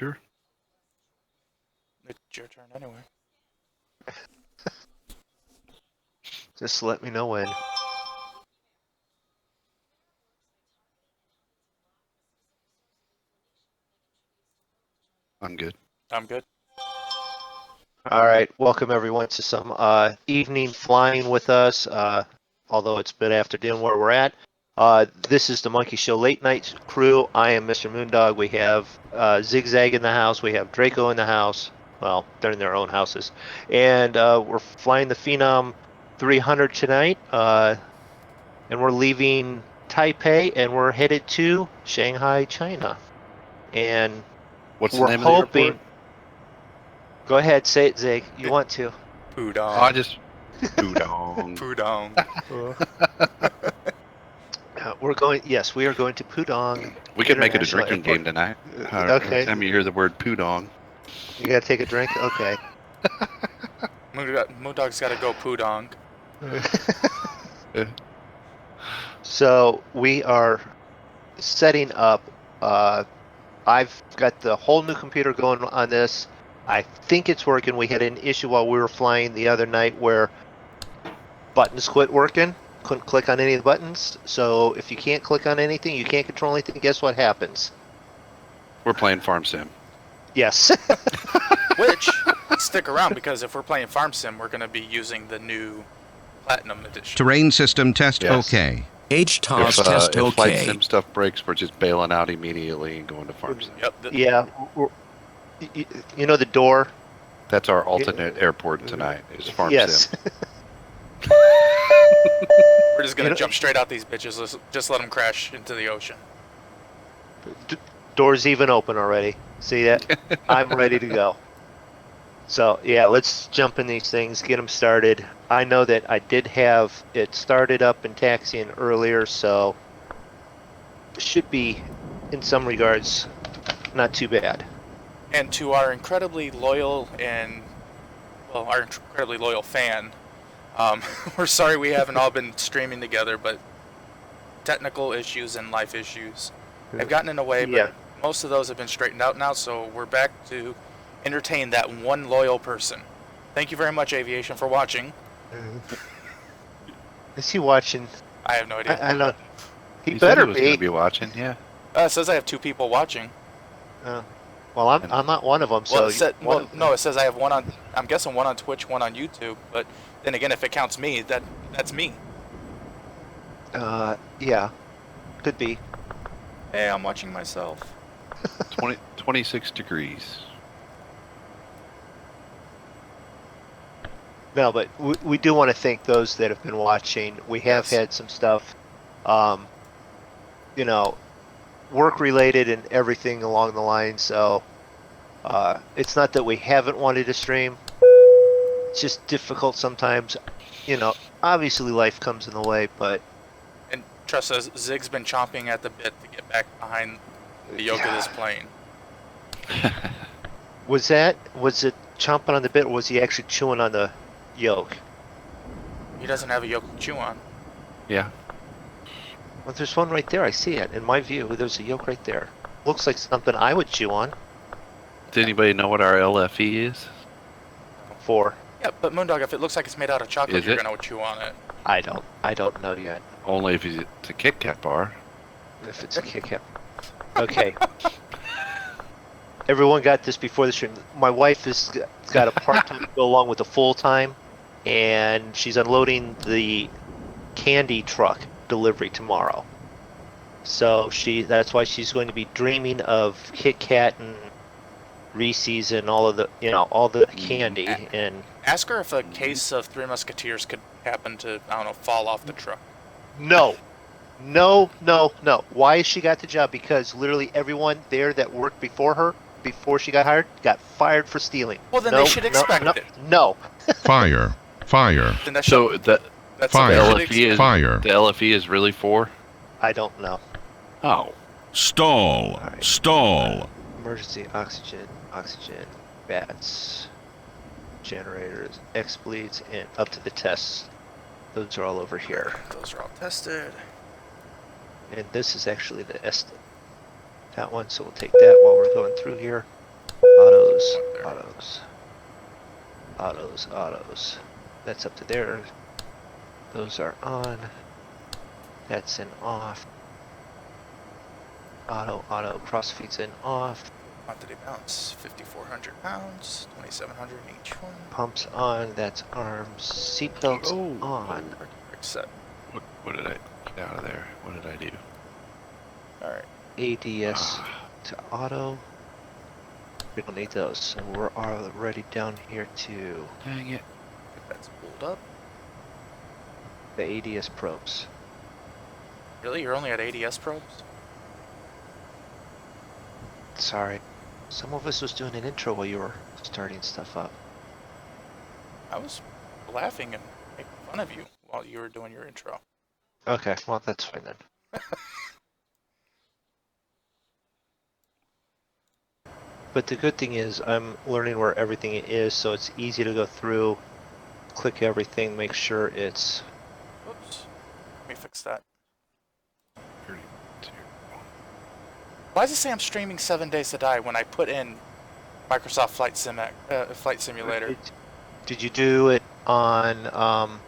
Sure. It's your turn anyway. Just let me know when. I'm good. I'm good. All right, welcome everyone to some evening flying with us. Although it's been after dinner where we're at. This is the Monkey Show late night crew. I am Mr. Moondog. We have Zigzag in the house. We have Draco in the house. Well, they're in their own houses, and we're flying the Phenom 300 tonight. And we're leaving Taipei, and we're headed to Shanghai, China. And What's the we're name of the hoping. airport? Go ahead, say it, Zig. You want to? Pudong. Oh, I just Pudong. Pudong. We're going. Yes, we are going to Pudong. We could make it a International drinking Airport. game tonight. Okay. Every time you hear the word Pudong. You gotta take a drink. Okay. Moondog's got to go Pudong. So we are setting up. I've got the whole new computer going on this. I think it's working. We had an issue while we were flying the other night where buttons quit working. Couldn't click on any of the buttons. So if you can't click on anything, you can't control anything. Guess what happens? We're playing Farm Sim. Yes. Which, stick around, because if we're playing Farm Sim, we're going to be using the new Platinum Edition. Terrain system test Yes. okay. HTOS test if Flight okay. Sim stuff breaks, we're just bailing out immediately and going to Farm Sim. Yep. Yeah. You know the door? That's our alternate airport tonight. Is Farm Yes. Sim. We're just going to jump straight out these bitches. Let's just let them crash into the ocean. Door's even open already. See that? I'm ready to go. So yeah, let's jump in these things, get them started. I know that I did have it started up and taxiing earlier, so it should be, in some regards, not too bad. And to our incredibly loyal our incredibly loyal fan, we're sorry we haven't all been streaming together, but technical issues and life issues have gotten in the way, but most of those have been straightened out now, so we're back to entertain that one loyal person. Thank you very much, Aviation, for watching. Is he watching? I have no idea. I don't. He said better he was going to be watching, yeah. It says I have 2 people watching. Well, I'm not one of them. Well, So no, it says I have one on. I'm guessing one on Twitch, one on YouTube. But then again, if it counts me, that's me. Yeah, could be. Hey, I'm watching myself. 26 degrees. No, but we do want to thank those that have been watching. We have had some stuff, work related and everything along the line. So it's not that we haven't wanted to stream. It's just difficult sometimes. Obviously life comes in the way, but. And trust us, Zig's been chomping at the bit to get back behind the yoke of this plane. Was it chomping on the bit, or was he actually chewing on the yoke? He doesn't have a yoke to chew on. Yeah. Well, there's one right there. I see it. In my view, there's a yoke right there. Looks like something I would chew on. Does anybody know what our LFE is? 4. Yeah, but Moondog, if it looks like it's made out of chocolate, you're gonna chew on it. I don't know yet. Only if it's a Kit Kat bar. If it's a Kit Kat. Okay. Everyone got this before the stream. My wife has got a part-time to go along with a full-time, and she's unloading the candy truck delivery tomorrow. So that's why she's going to be dreaming of Kit Kat and Reese's and all of the candy. And ask her if a case of Three Musketeers could happen to, fall off the truck. No. Why has she got the job? Because literally everyone there that worked before her, before she got hired, got fired for stealing. Well, then they should expect it. No. Fire. Then that's So that's Fire. the LFE is Fire. The LFE is really 4? I don't know. Oh. Stall. Right. Stall. Emergency oxygen, bats, generators, X-bleeds, and up to the tests. Those are all over here. Those are all tested. And this is actually the that one, so we'll take that while we're going through here. autos, there. autos. That's up to there. Those are on. That's an off. Auto, cross feeds in off. Quantity balance, 5,400 pounds, 2,700 in each one. Pumps on, that's arms. Seatbelts on. Brake set. What did I get out of there? What did I do? Alright. ADS to auto. We don't need those, so we're already down here to Dang it. Get that spooled up. the ADS probes. Really? You're only at ADS probes? Sorry. Some of us was doing an intro while you were starting stuff up. I was laughing and making fun of you while you were doing your intro. Okay, well that's fine then. But the good thing is I'm learning where everything is, so it's easy to go through, click everything, make sure it's... Oops. Let me fix that. 32. Why does it say I'm streaming 7 Days to Die when I put in Microsoft Flight Simulator? Did you do it on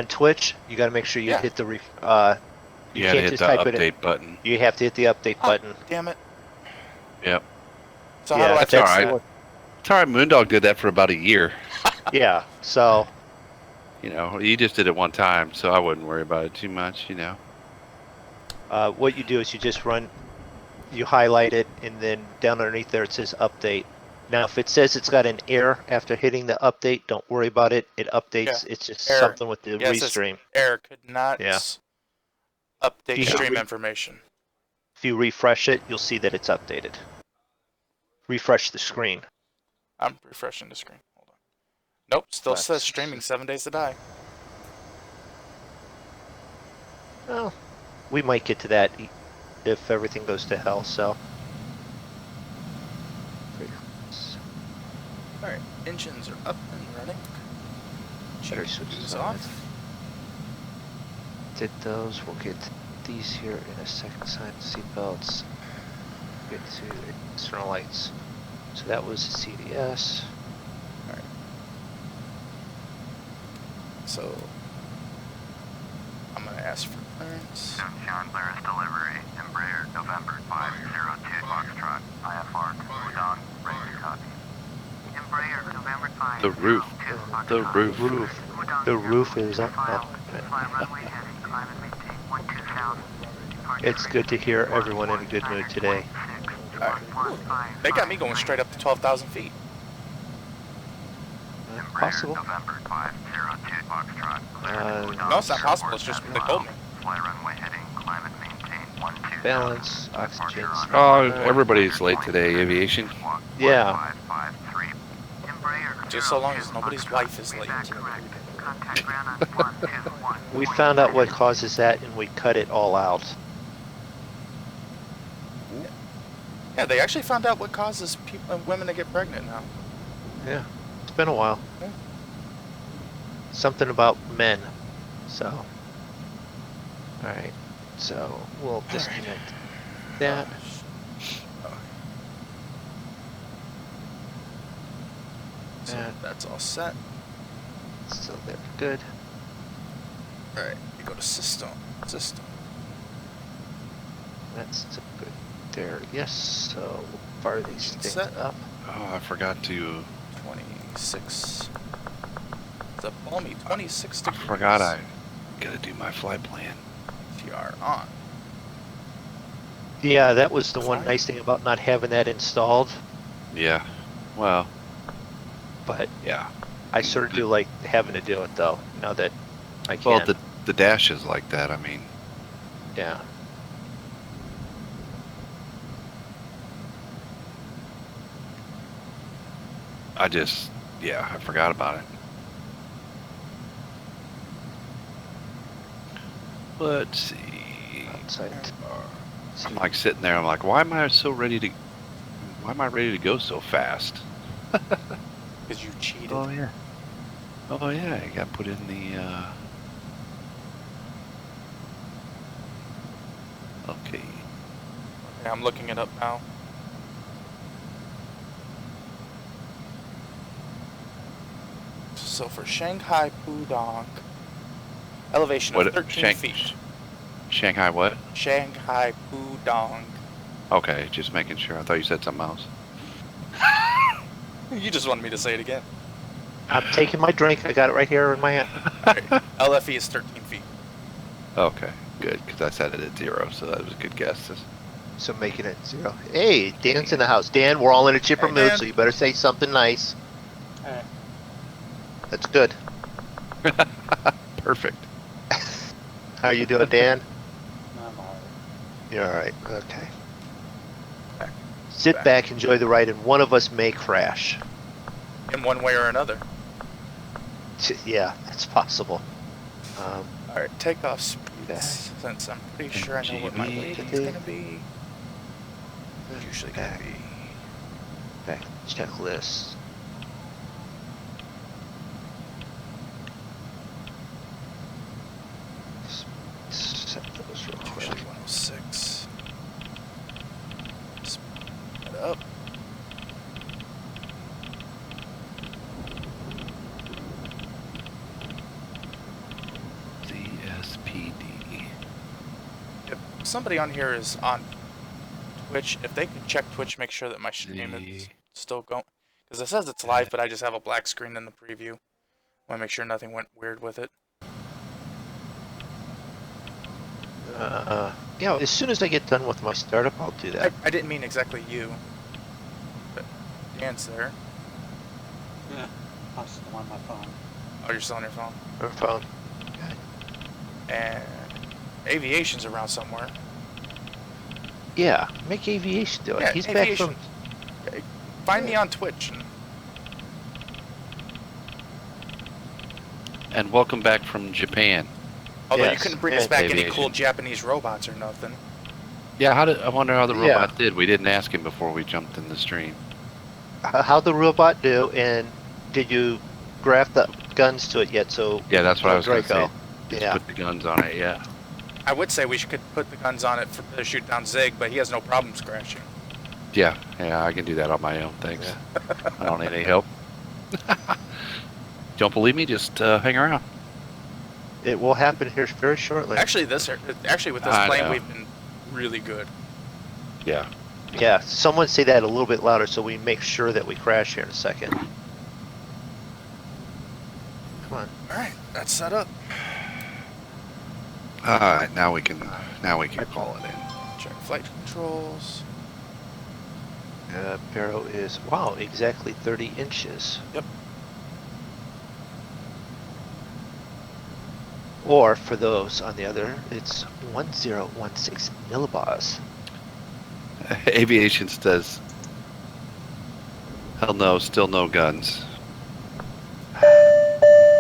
Twitch? You got to make sure you Yeah. hit the You had to can't hit just the type it in. update button. You have to hit the update button. Damn it. Yep. So how do I that's fix alright. that? It's alright, Moondog did that for about a year. Yeah, so You know, he just did it one time, so I wouldn't worry about it too much, you know. what you do is you just run, you highlight it, and then down underneath there it says update. Now if it says it's got an error after hitting the update, don't worry about it. It updates. It's just Error. something with the Yeah, it says restream. error could not Yeah. update You stream should information. If you refresh it, you'll see that it's updated. Refresh the screen. I'm refreshing the screen. Hold on. Nope, still That's- says streaming 7 Days to Die. Well, we might get to that if everything goes to hell, so. Alright, engines are up and running. Battery switches GPUs on. off. Did those, we'll get these here in a second. Sign seatbelts. Get to external lights. So that was CDS. Alright. So, I'm gonna ask for clearance. John Clearance delivery, Embraer, November 502 Foxtrot, IFR, Udon, ready to copy. Embraer, November 502 The roof. Udon, The roof is up. fly runway heading, climb and maintain 12,000. It's good to hear everyone in a good mood today. They got me going straight up to 12,000 feet. Possible. November 502 Foxtrot. No, it's not possible, it's just what they told me. Fly runway heading, climb and maintain 12,000. Balance, oxygen. Oh, everybody's late today, aviation. Yeah. Just so long as nobody's wife is late. We found out what causes that and we cut it all out. Yeah, they actually found out what causes people, women to get pregnant now. Yeah, it's been a while. Yeah. Something about men. So, alright, so we'll disconnect that. So that's all set. Still there, good. Alright, you go to system. That's still good there, yes, so we'll fire these things Set. up. Oh, I forgot to. 26. It's a balmy 26 I degrees. forgot I gotta do my flight plan. TR on. Yeah, that was the one nice thing about not having that installed, Yeah. Well, but yeah. I sort of do like having to do it though, now that I can. Well, the dash is like that. I mean, Yeah. I forgot about it. Let's see. Outside. I'm like sitting there. I'm like, why am I ready to go so fast? Because you cheated. Oh yeah. Oh yeah. I got put in the. Okay. Yeah, I'm looking it up now. So for Shanghai Pudong, elevation What- of 13 feet. Shanghai what? Shanghai Pudong. Okay, just making sure. I thought you said something else. You just wanted me to say it again. I'm taking my drink. I got it right here in my hand. Alright, LFE is 13 feet. Okay, good, because I said it at 0, so that was a good guess. So making it 0. Hey, Dan's in the house. Dan, we're all in a chipper Hey, mood, Dan. so you better say something nice. Alright. That's good. Perfect. How you doing, Dan? I'm alright. You're all right. Okay. Back. Sit Back. back, enjoy the ride, and one of us may crash. In one way or another. Yeah, that's possible. Alright, takeoff speeds. Okay. Since I'm pretty sure I know what my GB. rating's gonna be. It's usually gonna Back. be. Back checklist. Set those real quick. Usually 106. Speed it up. CSPD. If somebody on here is on Twitch, if they could check Twitch, make sure that my stream is still going. Because it says it's live, but I just have a black screen in the preview. Want to make sure nothing went weird with it. Yeah, as soon as I get done with my startup, I'll do I, that. I didn't mean exactly you. But Dan's there. Yeah, I'm still on my phone. Oh, you're still on your phone. Or phone. And Aviation's around somewhere. Yeah, make Aviation do it. Yeah, He's Aviation. back from. Find me on Twitch. And welcome back from Japan. Although you Yes, couldn't bring us and back any Aviation. cool Japanese robots or nothing. Yeah, I wonder how the Yeah. robot did. We didn't ask him before we jumped in the stream. How'd the robot do, and did you graft the guns to it yet? So Yeah, that's what I was going to say. Draco. Just Yeah. put the guns on it, yeah. I would say we could put the guns on it to shoot down Zig, but he has no problems crashing. Yeah, I can do that on my own, thanks. I don't need any help. Don't believe me? Just hang around. It will happen here very shortly. Actually, with this I plane, know. we've been really good. Yeah. Yeah, someone say that a little bit louder so we make sure that we crash here in a second. Come on. All right, that's set up. All right, now we can call it in. Check flight controls. Barrow is, wow, exactly 30 inches. Yep. Or for those on the other, it's 1016 millibars. Aviation says, hell no, still no guns.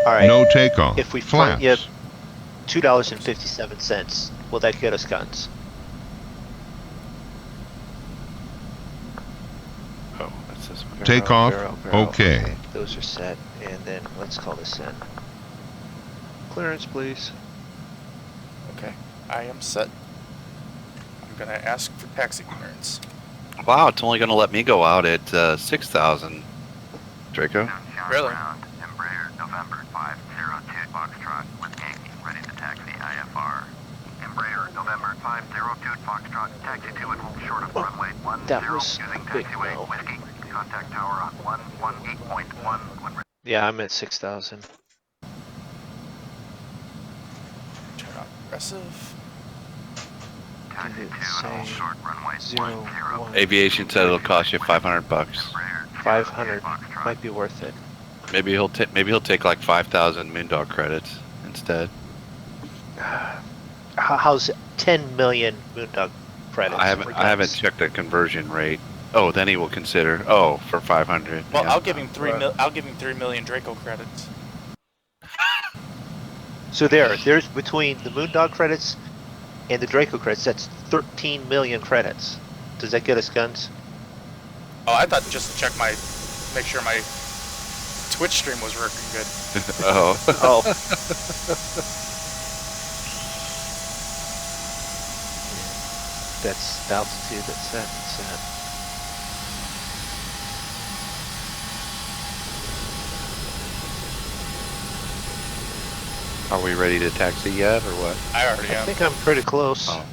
All right. No takeoff. If we find Flaps. $2.57, will that get us guns? Oh, that's this one. Takeoff. Okay. Those are set, and then let's call this in. Clearance, please. Okay, I am set. I'm gonna ask for taxi clearance. Wow, it's only going to let me go out at 6,000. Draco? Really? Ground, Embraer, November 502 Foxtrot with Yankee, ready to taxi IFR. Embraer, November 502 Foxtrot, taxi to and hold short of runway 10 That was using a big taxiway no. Whiskey. Contact tower on 118.1 when Yeah, I'm at 6,000. Turn on progressive. taxi Did it to and hold say short runway 0, 10. 1, Aviation said it'll cost you $500. Embraer, 500 Foxtrot. might be worth it. Maybe he'll take like 5,000 Moondog credits instead. How's 10 million Moondog credits? I for haven't guns? checked the conversion rate. Oh, then he will consider. Oh, for 500. Well, yeah. I'll give him 3 million Draco credits. So there's between the Moondog credits and the Draco credits, that's 13 million credits. Does that get us guns? Oh, I thought just to check make sure my Twitch stream was working good. Oh. Oh. That's altitude, that's set, that's set. Are we ready to taxi yet, or what? I already I am. think I'm pretty close. Oh.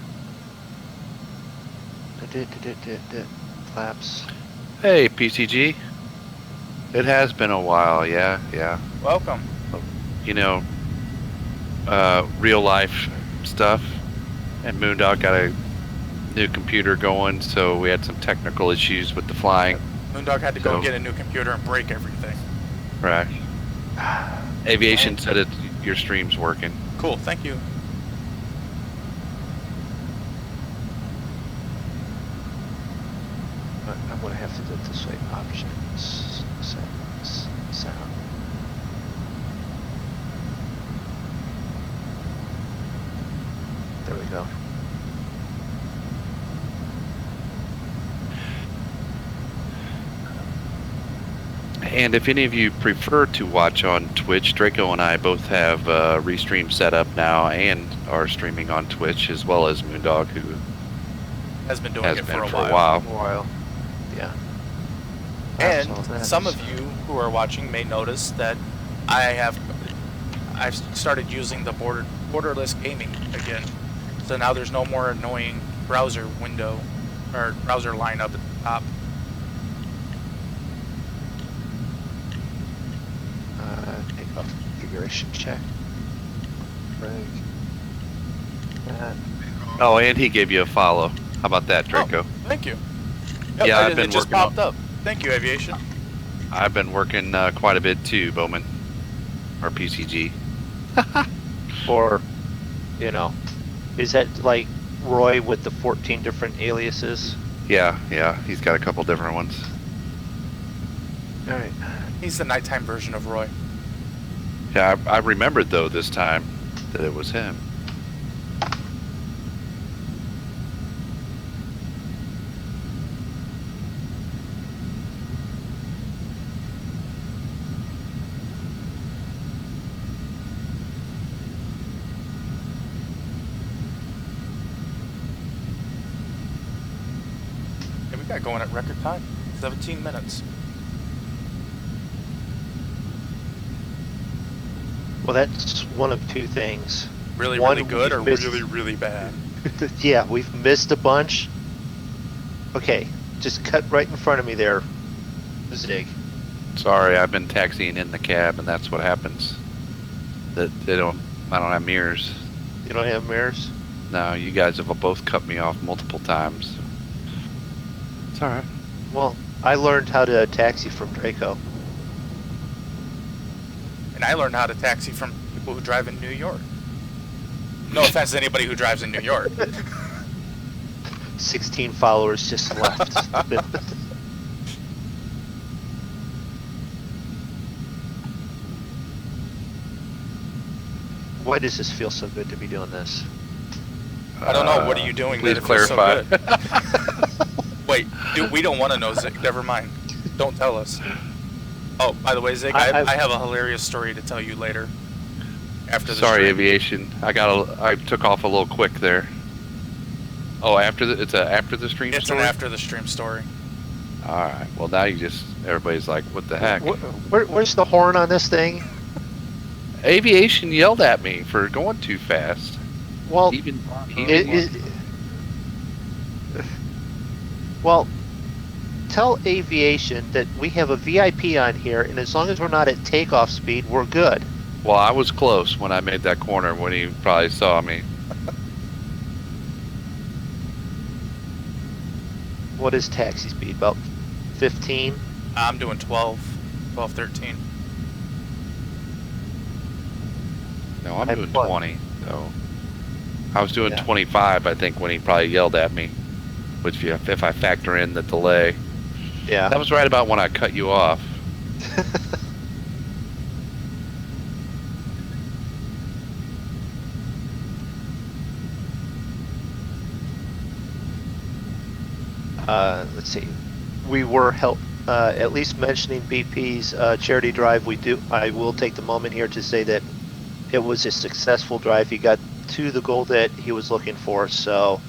Flaps. Hey, PCG. It has been a while, yeah. Welcome. You know, real life stuff. And Moondog got a new computer going, so we had some technical issues with the flying. Moondog had to go So- get a new computer and break everything. Right. Aviation said your stream's working. Cool, thank you. I'm gonna have to do it this way. Options, settings, sound. There we go. And if any of you prefer to watch on Twitch, Draco and I both have Restream set up now and are streaming on Twitch, as well as Moondog, who Has been doing has it been for a while. Yeah. And So that's- some of you who are watching may notice that I've started using the borderless gaming again. So now there's no more annoying browser window or browser line up at the top. Take off configuration check. Break. That. Oh, and he gave you a follow. How about that, Draco? Oh, thank you. Yep, Yeah, I've it been just working on- popped up. Thank you, Aviation. I've been working quite a bit too, Bowman, or PCG. Or, you know, is that like Roy with the 14 different aliases? Yeah, he's got a couple different ones. All right. He's the nighttime version of Roy. Yeah, I remembered though this time that it was him. Yeah, we got going at record time. 17 minutes. Well, that's one of two things. Really, One, really good or we've missed- really, really bad? Yeah, we've missed a bunch. Okay, just cut right in front of me there, Zig. Sorry, I've been taxiing in the cab, and that's what happens. That I don't have mirrors. You don't have mirrors? No, you guys have both cut me off multiple times. It's all right. Well, I learned how to taxi from Draco. And I learned how to taxi from people who drive in New York. No offense to anybody who drives in New York. 16 followers just left. Why does this feel so good to be doing this? I don't know. What are you doing? Please that it feels so clarify. good? Wait, dude, we don't want to know, Zig. Never mind. Don't tell us. Oh, by the way, Zig, I have a hilarious story to tell you later. After the Sorry, stream. Aviation. I took off a little quick there. Oh, after the stream It's story? an after the stream story. All right. Well, now everybody's like, what the heck? Where's the horn on this thing? Aviation yelled at me for going too fast. Well, well, tell Aviation that we have a VIP on here, and as long as we're not at takeoff speed, we're good. Well, I was close when I made that corner when he probably saw me. What is taxi speed? About 15? I'm doing 12, 13. No, I'm At doing what? 20. So I was doing Yeah. 25, I think, when he probably yelled at me. Which, if I factor in the delay, Yeah. that was right about when I cut you off. Let's see. We were at least mentioning BP's charity drive. I will take the moment here to say that it was a successful drive. He got to the goal that he was looking for. So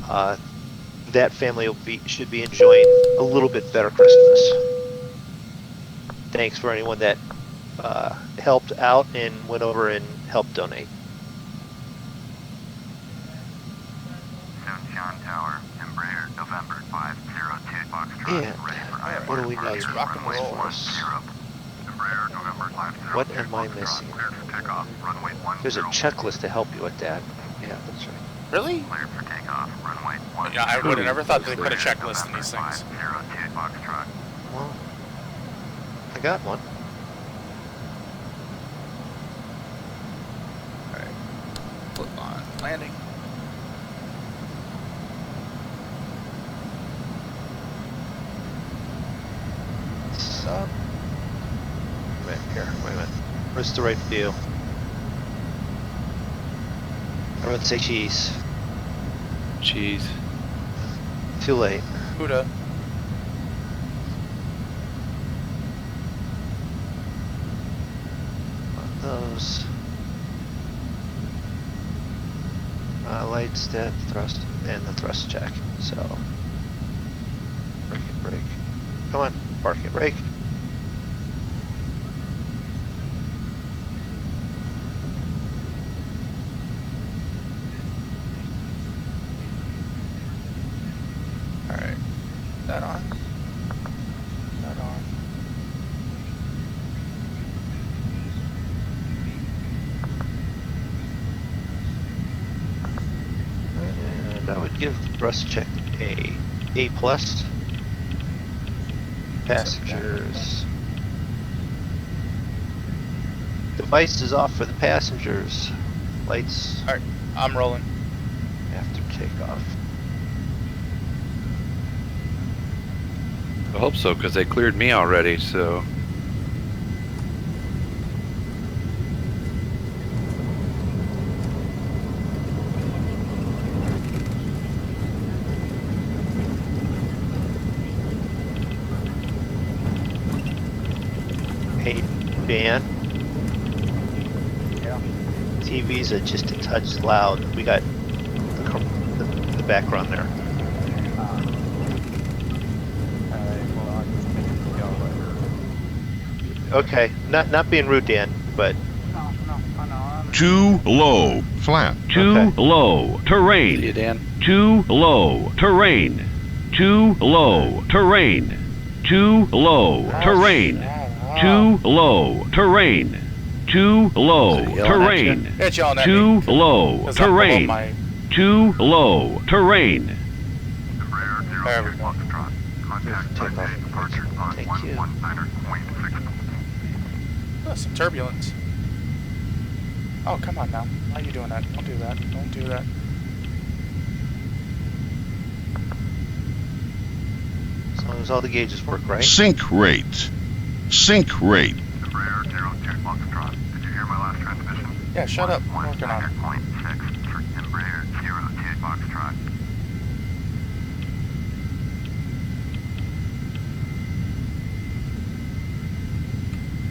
that family should be enjoying a little bit better Christmas. Thanks for anyone that helped out and went over and helped donate. Sunshine Tower, Embraer, November 502 Foxtrot, And ready for IFR what do we need? Let's rock and runway roll. 10. Embraer, November 502 What am I Foxtrot, missing? cleared for takeoff, runway 10. There's a checklist to help you with that. Yeah, that's right. Really? Cleared for takeoff, runway 10. Yeah, I would have never thought they put a checklist in these things. 502 Foxtrot. Well, I got one. Flip on landing. Sup? Wait here. Wait a minute. Where's the right view? I would say cheese. Jeez. Too late. Buddha. Those lights, that thrust, and the thrust check. So brake it, brake. Come on, park it, brake. All right. That on. That on. And I would give the thrust check A plus. Passengers. Device is off for the passengers. Lights All right. I'm rolling. after takeoff. I hope so, because they cleared me already, so. Hey, Dan. Yeah. TVs are just a touch loud. We got the background there. Well, I'll just make it go later. Okay, not being rude, Dan, but No, I know. Too low. Flat. Too Okay. low See terrain. you, Dan. Too low terrain. Too low terrain. Too low terrain. Too low terrain. Too low Is it yelling at you? terrain. It's yelling at Too me. low 'Cause I'm below terrain. my- Too low terrain. Embraer There we 02 go. Foxtrot, contact Take off. Taipei departure on Thank you. 119.6. Oh, some turbulence. Oh, come on now. Why are you doing that? Don't do that. Don't do that. as long as all the gauges work right. Sink rate. Sink rate. Embraer 02 Foxtrot, did you hear my last transmission? Yeah, shut up. I'm working on it. 119.6 for Embraer 02 Foxtrot.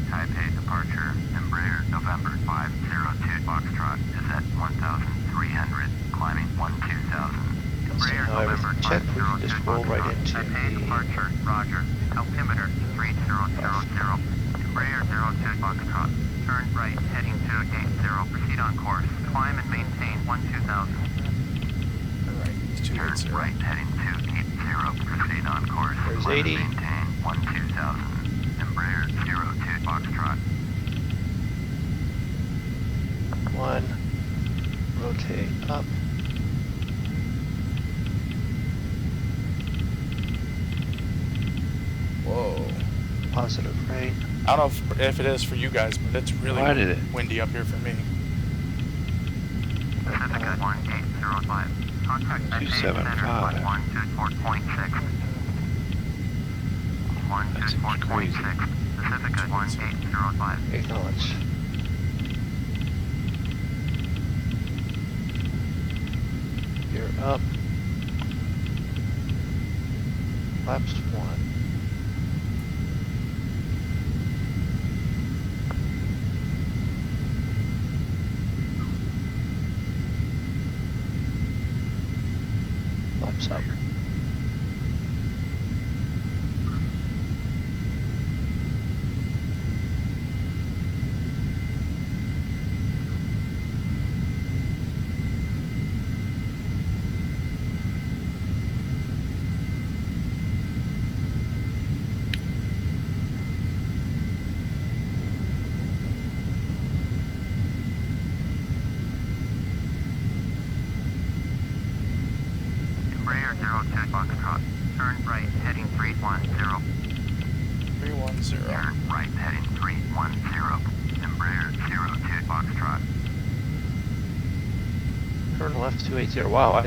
Taipei departure, Embraer November 502 Foxtrot is at 1,300, climbing 12000. Embraer now November everything checked, we can 502 just roll right Foxtrot, into Taipei the- departure, roger, altimeter 3000. Embraer 02 Foxtrot, turn right, heading to gate 0, proceed on course, climb and maintain 12000. Alright, it's 2 Turn minutes. right, heading to gate 0, proceed on course, There's climb 80. and maintain 12000. Embraer 02 Foxtrot. One. Rotate up. Whoa. Positive right. I don't know if it is for you guys, but it's really Why did it? windy up here for me. Pacifica 1805. Contact Taipei 275. Center on 124.6. That seems 124.6. Pacifica 1805. Acknowledge. Gear up. Flaps 1. Flaps up. 310. 310. Turn right heading 310. Embraer 02 Foxtrot. Turn left 280. Wow,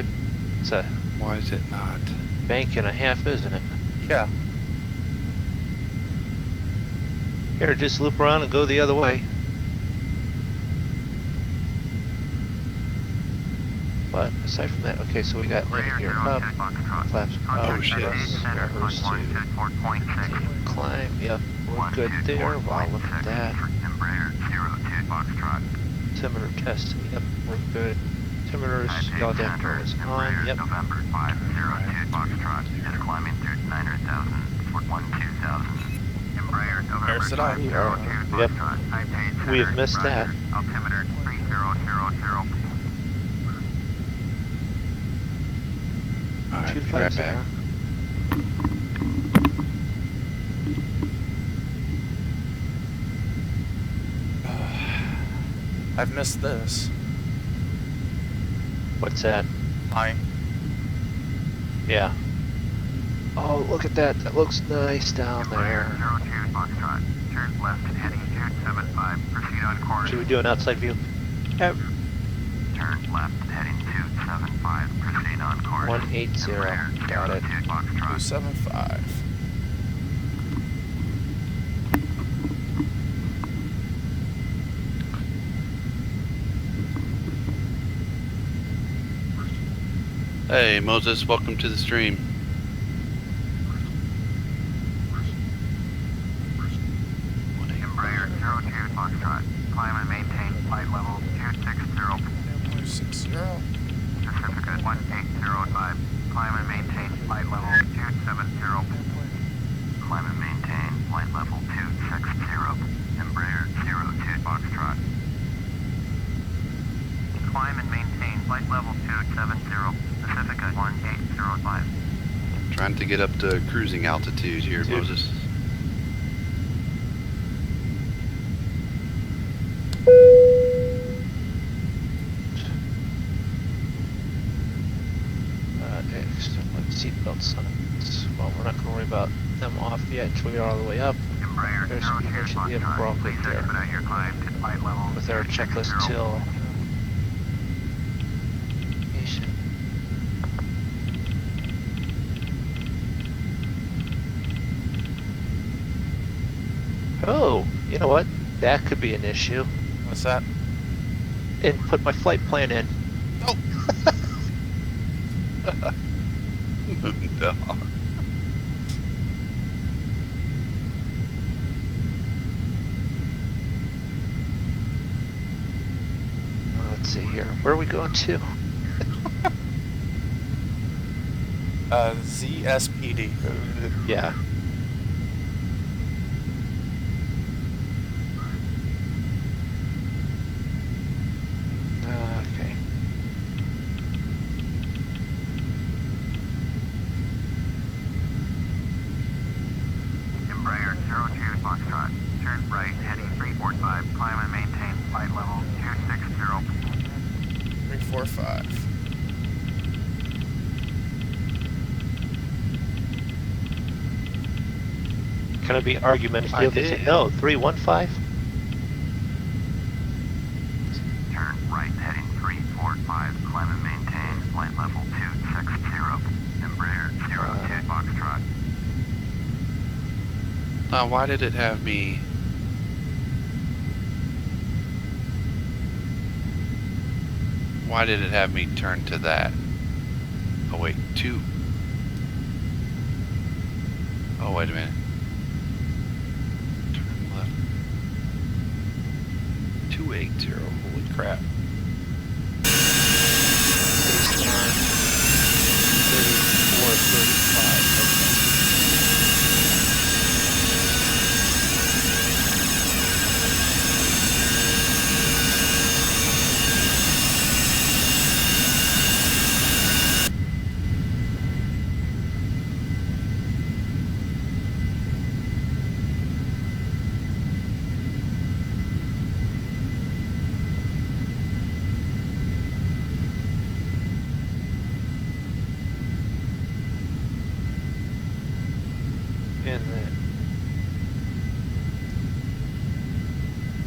it's a Why is it not? bank and a half, isn't it? Yeah. Here, just loop around and go the other way. But aside from that, okay, so we got landing Embraer gear 02 up, Foxtrot. flaps up, Contact shit. Stage Center, reverse flight to 124.6. climb. Yep, we're good there. Wow, look at that. Embraer 02 Foxtrot. Altimeter test. Yep, we're good. Altimeter's all down is on. Embraer Yep. November 502 Foxtrot is climbing through 900,000 for 12,000. Embraer November There's it on. 502 Yep. Foxtrot. High page We have center, missed roger. that. Altimeter 3000. All right, be 250. right back. I've missed this. What's that? Flying. Yeah. Oh, look at that. That looks nice down Embraer there. 02 Foxtrot. Turn left heading 275. Proceed on course. Should we do an outside view? Yep. Turn left heading 275. Proceed on course. 180. Embraer Got it. 02 Foxtrot. 275. Hey, Moses, welcome to the stream. Embraer 02 Foxtrot. Climb and maintain flight level 260. 260. Pacifica 1805. Climb and maintain flight level 270. Climb and maintain flight level 260. Embraer 02 Foxtrot. Climb and maintain flight level 270. Pacifica 1805. Trying to get up to cruising altitude here, Dude. Moses. Seatbelt signs. Well, we're not going to worry about them off yet until we are all the way up. Embraer There's 02 should be a Foxtrot. problem Please there. expedite your climb to flight level With our checklist 260. till. Oh, you know what? That could be an issue. What's that? And put my flight plan in. No. Let's see here. Where are we going to? ZSPD. Yeah. Okay. Embraer 02 Foxtrot. Turn right heading 345. Climb and maintain flight level 260. 345. Can I be argumentative? I did. No, 315? Turn right heading 345. Climb and maintain flight level 260. Embraer 02 Foxtrot. Why did it have me? Why did it have me turn to that? Oh wait, two. Oh wait a minute. Turn left. 280. Holy crap. Baseline 3435. Okay. And then,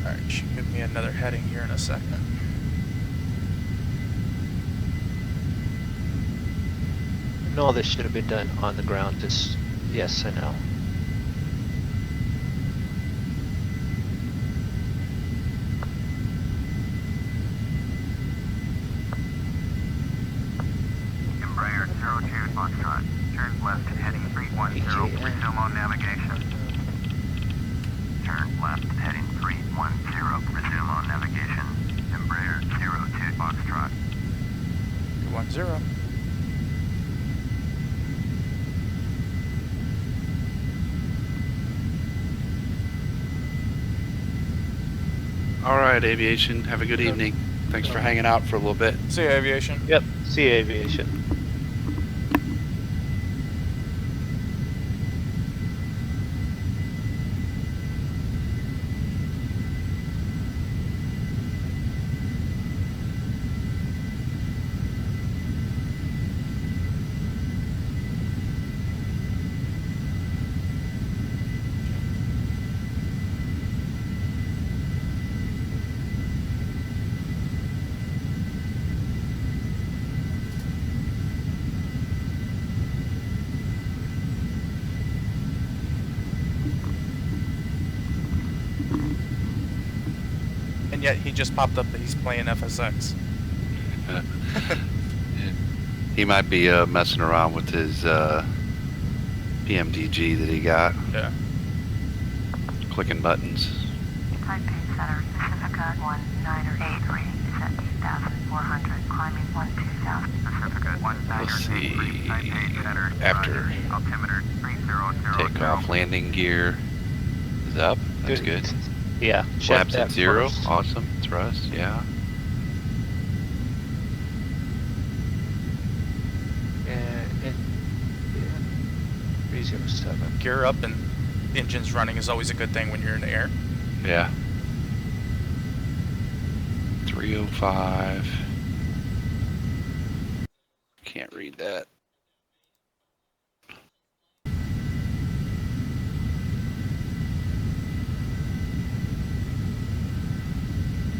Alright, should give me another heading here in a second. no, this should have been done on the ground. Just yes, I know. Embraer 02 Foxtrot. Turn left heading 310. Resume on navigation. Turn left heading 310. Resume on navigation. Embraer 02 Foxtrot. 210. All right, aviation. Have a good evening. Thanks for hanging out for a little bit. See you, aviation. Yep. See you, aviation. And yet he just popped up that he's playing FSX. He might be messing around with his PMDG that he got, Yeah. clicking buttons. Taipei Center, Pacifica 1983 is at 8,400, climbing 12,000. Pacifica 1983. Let's see. Taipei Center. After Altimeter 3000. takeoff, landing gear is up. That's good. Yeah. check Flaps that at 0. first. Awesome. Thrust. Yeah. And 307. Gear up and engines running is always a good thing when you're in the air. Yeah. 305. Can't read that.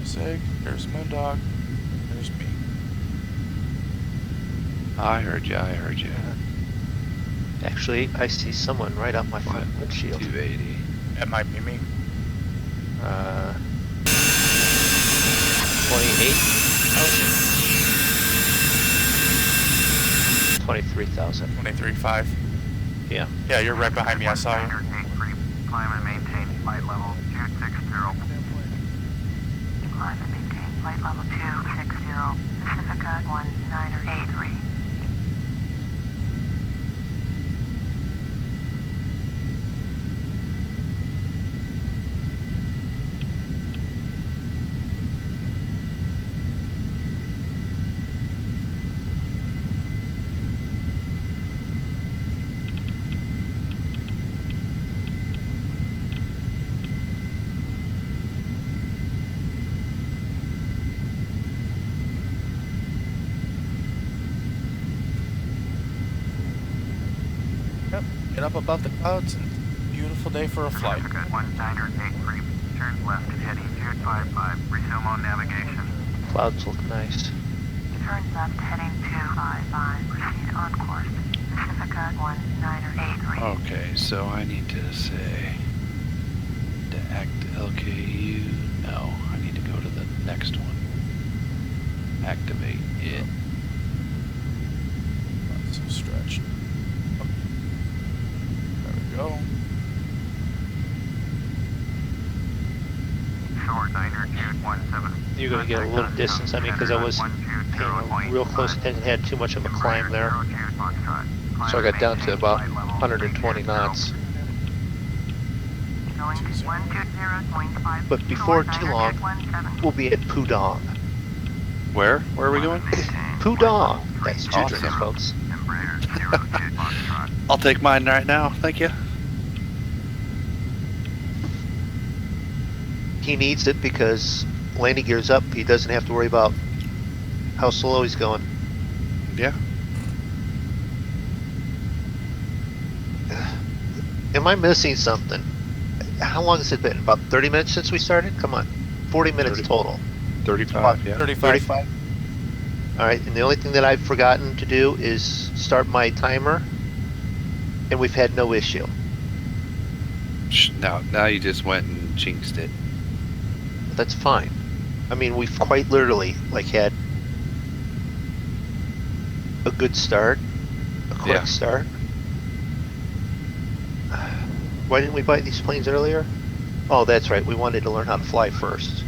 Sig, there's Moondog, there's me. I heard you. I heard you. Actually, I see someone right up my front windshield. 280. That might be me. 28,000. 23,000. 23.5. Yeah. Yeah, you're right behind me. I saw you. Climb and maintain flight level 260. Climb and maintain flight level 260, Pacifica 1983. Yep. Get up above the clouds and beautiful day for a flight. Pacifica 1983. Turn left heading 255. Resume on navigation. Clouds look nice. Turn left heading 255, proceed on course, Pacifica 1983. Okay, so I need to say to act LKU. No, I need to go to the next one. Activate it. That's so stretched. There we go. Short 90217. You're going to get a little distance on me because I was paying real close attention. Had too much of a climb there. So I got down to about 120 knots. Going to 120.5. But before too long, we'll be at Pudong. Where? Where are we going? Pudong. That's children, Awesome. folks. I'll take mine right now. Thank you. He needs it because landing gear's up. He doesn't have to worry about how slow he's going. Yeah. Am I missing something? How long has it been? About 30 minutes since we started? Come on. 40 minutes 30. total. 35, yeah. 35. 35? Alright, and the only thing that I've forgotten to do is start my timer, and we've had no issue. Now you just went and jinxed it. That's fine. I mean, we've quite literally, like, had a good start, a quick Yeah. start. Why didn't we buy these planes earlier? Oh, that's right. We wanted to learn how to fly first.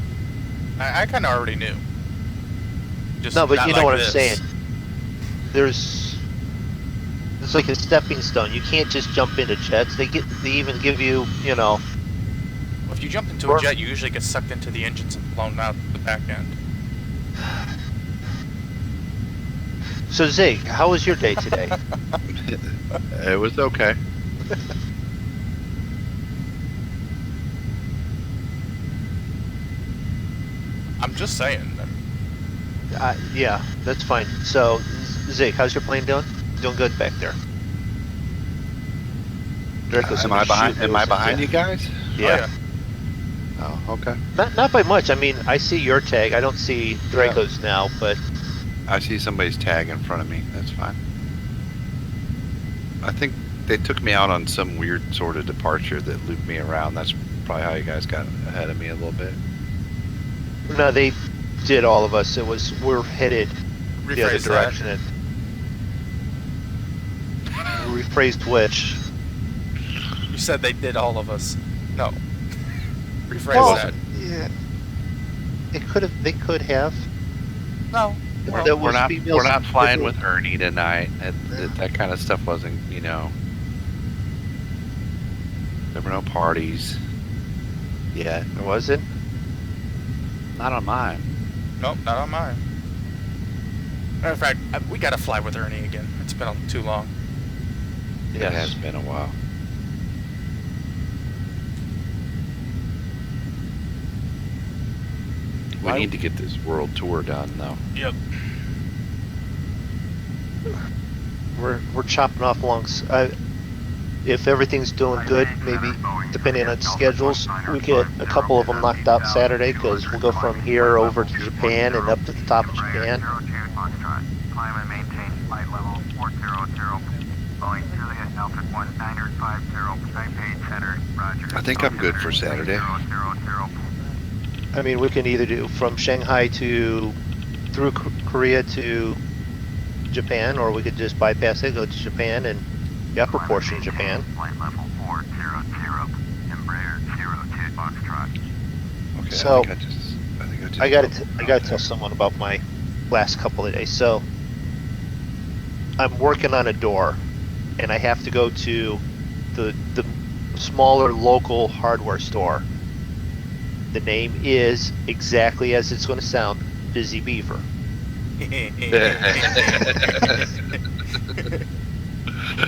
I kind of already knew. Just No, but not you know like what this. I'm saying. It's like a stepping stone. You can't just jump into jets. They even give you, you know. Well, if you jump into Or- a jet, you usually get sucked into the engines and blown out the back end. So Zig, how was your day today? It was okay. I'm just saying. Yeah, that's fine. So Zig, how's your plane doing? Doing good back there. Draco's Am gonna I be behind? shooting Am I those at behind ya. you guys? Yeah. Oh, okay. Not by much. I mean, I see your tag. I don't see Draco's now, but I see somebody's tag in front of me. That's fine. I think they took me out on some weird sort of departure that looped me around. That's probably how you guys got ahead of me a little bit. no, they did all of us. We're headed the other Rephrase direction. And rephrased which? that. You said they did all of us. No. Rephrase Well, that. yeah. It could have. They could have. No. There was females We're not flying that- with Ernie tonight. That kind of stuff wasn't, you know. There were no parties yet. Was it? Not on mine. Nope, not on mine. Matter of fact, we gotta fly with Ernie again. It's been too long. It has been a while. We Why- need to get this world tour done, though. Yep. We're chopping off along. If everything's doing good, maybe depending on schedules, we get a couple of them knocked out Saturday because we'll go from here over to Japan and up to the top of Japan. 02 Foxtrot. Climb and maintain flight level 400. Boeing Juliet Alpha 1950. Taipei Center. Roger. I think I'm good for Saturday. 000. I mean, we can either do from Shanghai through Korea to Japan, or we could just bypass it, go to Japan and the upper portion of Japan. Flight level 400. Embraer 02 Foxtrot. Okay, So, I think I just I gotta tell someone about my last couple of days. So I'm working on a door, and I have to go to the smaller local hardware store. The name is exactly as it's going to sound, Busy Beaver.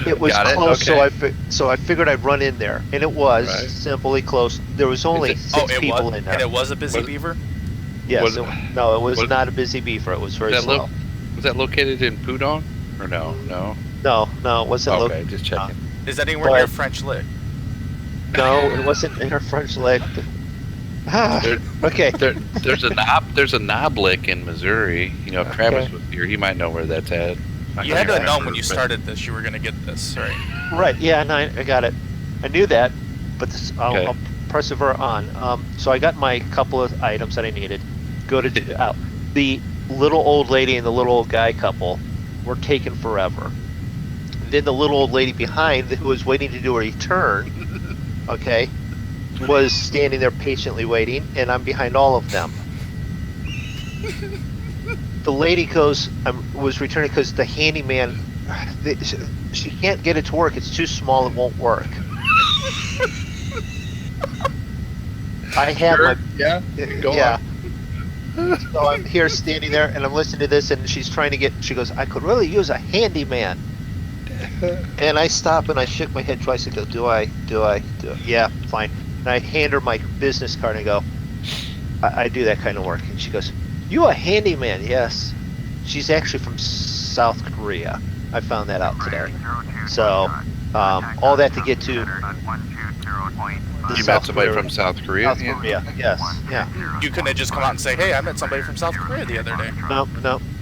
It was Got it? close, Okay. so I figured I'd run in there, and it was Right. simply close. There was only it- six it people was, in there. and it was a busy Was it- beaver. Yes, was- no, it was was- not a Busy Beaver. It was very Was that slow. Was that located in Pudong? Or no? No. No, it wasn't. Okay, just checking. Is that anywhere But- near French Lick? No, it wasn't in her French leg. There- Okay. There's a knob lick in Missouri. You know, if Travis was here, he might know where that's at. I You can't had to have known remember, when you but- started this, you were gonna get this, right? Right. Yeah, and I got it. I knew that, but Okay. I'll persevere on. So I got my couple of items that I needed. Go to the little old lady and the little old guy couple were taking forever. Then the little old lady behind, who was waiting to do a return, okay, was standing there patiently waiting, and I'm behind all of them. The lady was returning because the handyman, she can't get it to work. It's too small. It won't work. I have Sure, my yeah. Go yeah. on. So I'm here standing there, and I'm listening to this, and she's trying to get. She goes, "I could really use a handyman." And I stop and I shook my head twice and go, "Do I? Yeah, fine." And I hand her my business card and go, I do that kind of work." And she goes, "You a handyman?" Yes. She's actually from South Korea. I found that out today. So, all that to get to the You South met somebody Korea. from South Korea? South Korea, yes, yeah. You couldn't have just come out and say, "Hey, I met somebody from South Korea the other day."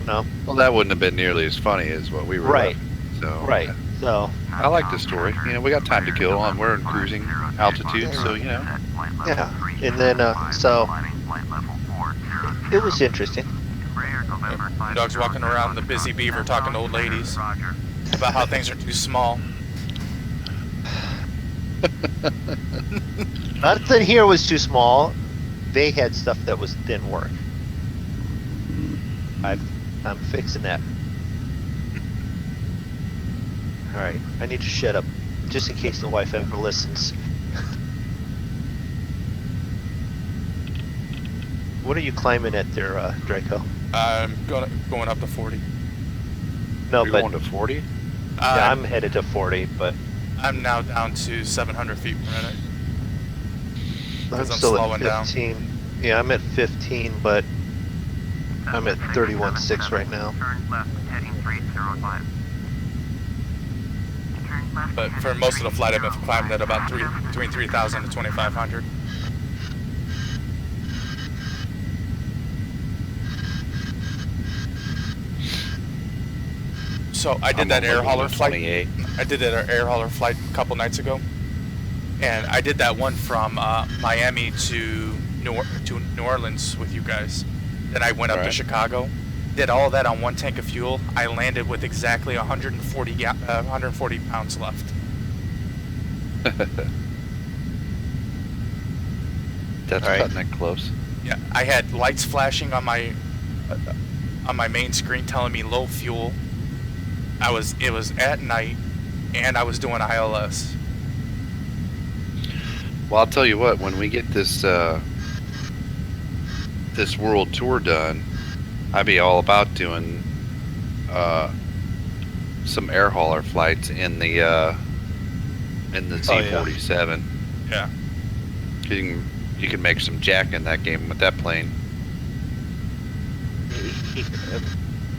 No. Well, that wouldn't have been nearly as funny as what we were. Right. So. Right. So, I like the story. You know, we got time to kill, and we're in cruising altitude, so you know. yeah. And then, so it was interesting. Dog's walking around the busy beaver talking to old ladies about how things are too small. Nothing here was too small. They had stuff that didn't work. I'm fixing that. All right, I need to shut up, just in case the wife ever listens. What are you climbing at there, Draco? I'm going up to 40. No, You're but going to 40? yeah, I'm headed to 40, but I'm now down to 700 feet per minute. I'm Because I'm still slowing at down. 15. Yeah, I'm at 15, but I'm at 31.6 right now. Turn left, heading 305. Turn left, But for most of the flight, I've been climbing at about between 3,000 to 2,500. So I did that air hauler flight. 28. I did that air hauler flight a couple nights ago, and I did that one from Miami to New Orleans with you guys. Then I went up to Right. Chicago, did all of that on one tank of fuel. I landed with exactly 140 pounds left. That's All right. cutting it close. Yeah, I had lights flashing on my main screen telling me low fuel. It was at night, and I was doing ILS. Well, I'll tell you what. When we get this this world tour done, I'd be all about doing some air hauler flights in the Z-47. Yeah. You can make some jack in that game with that plane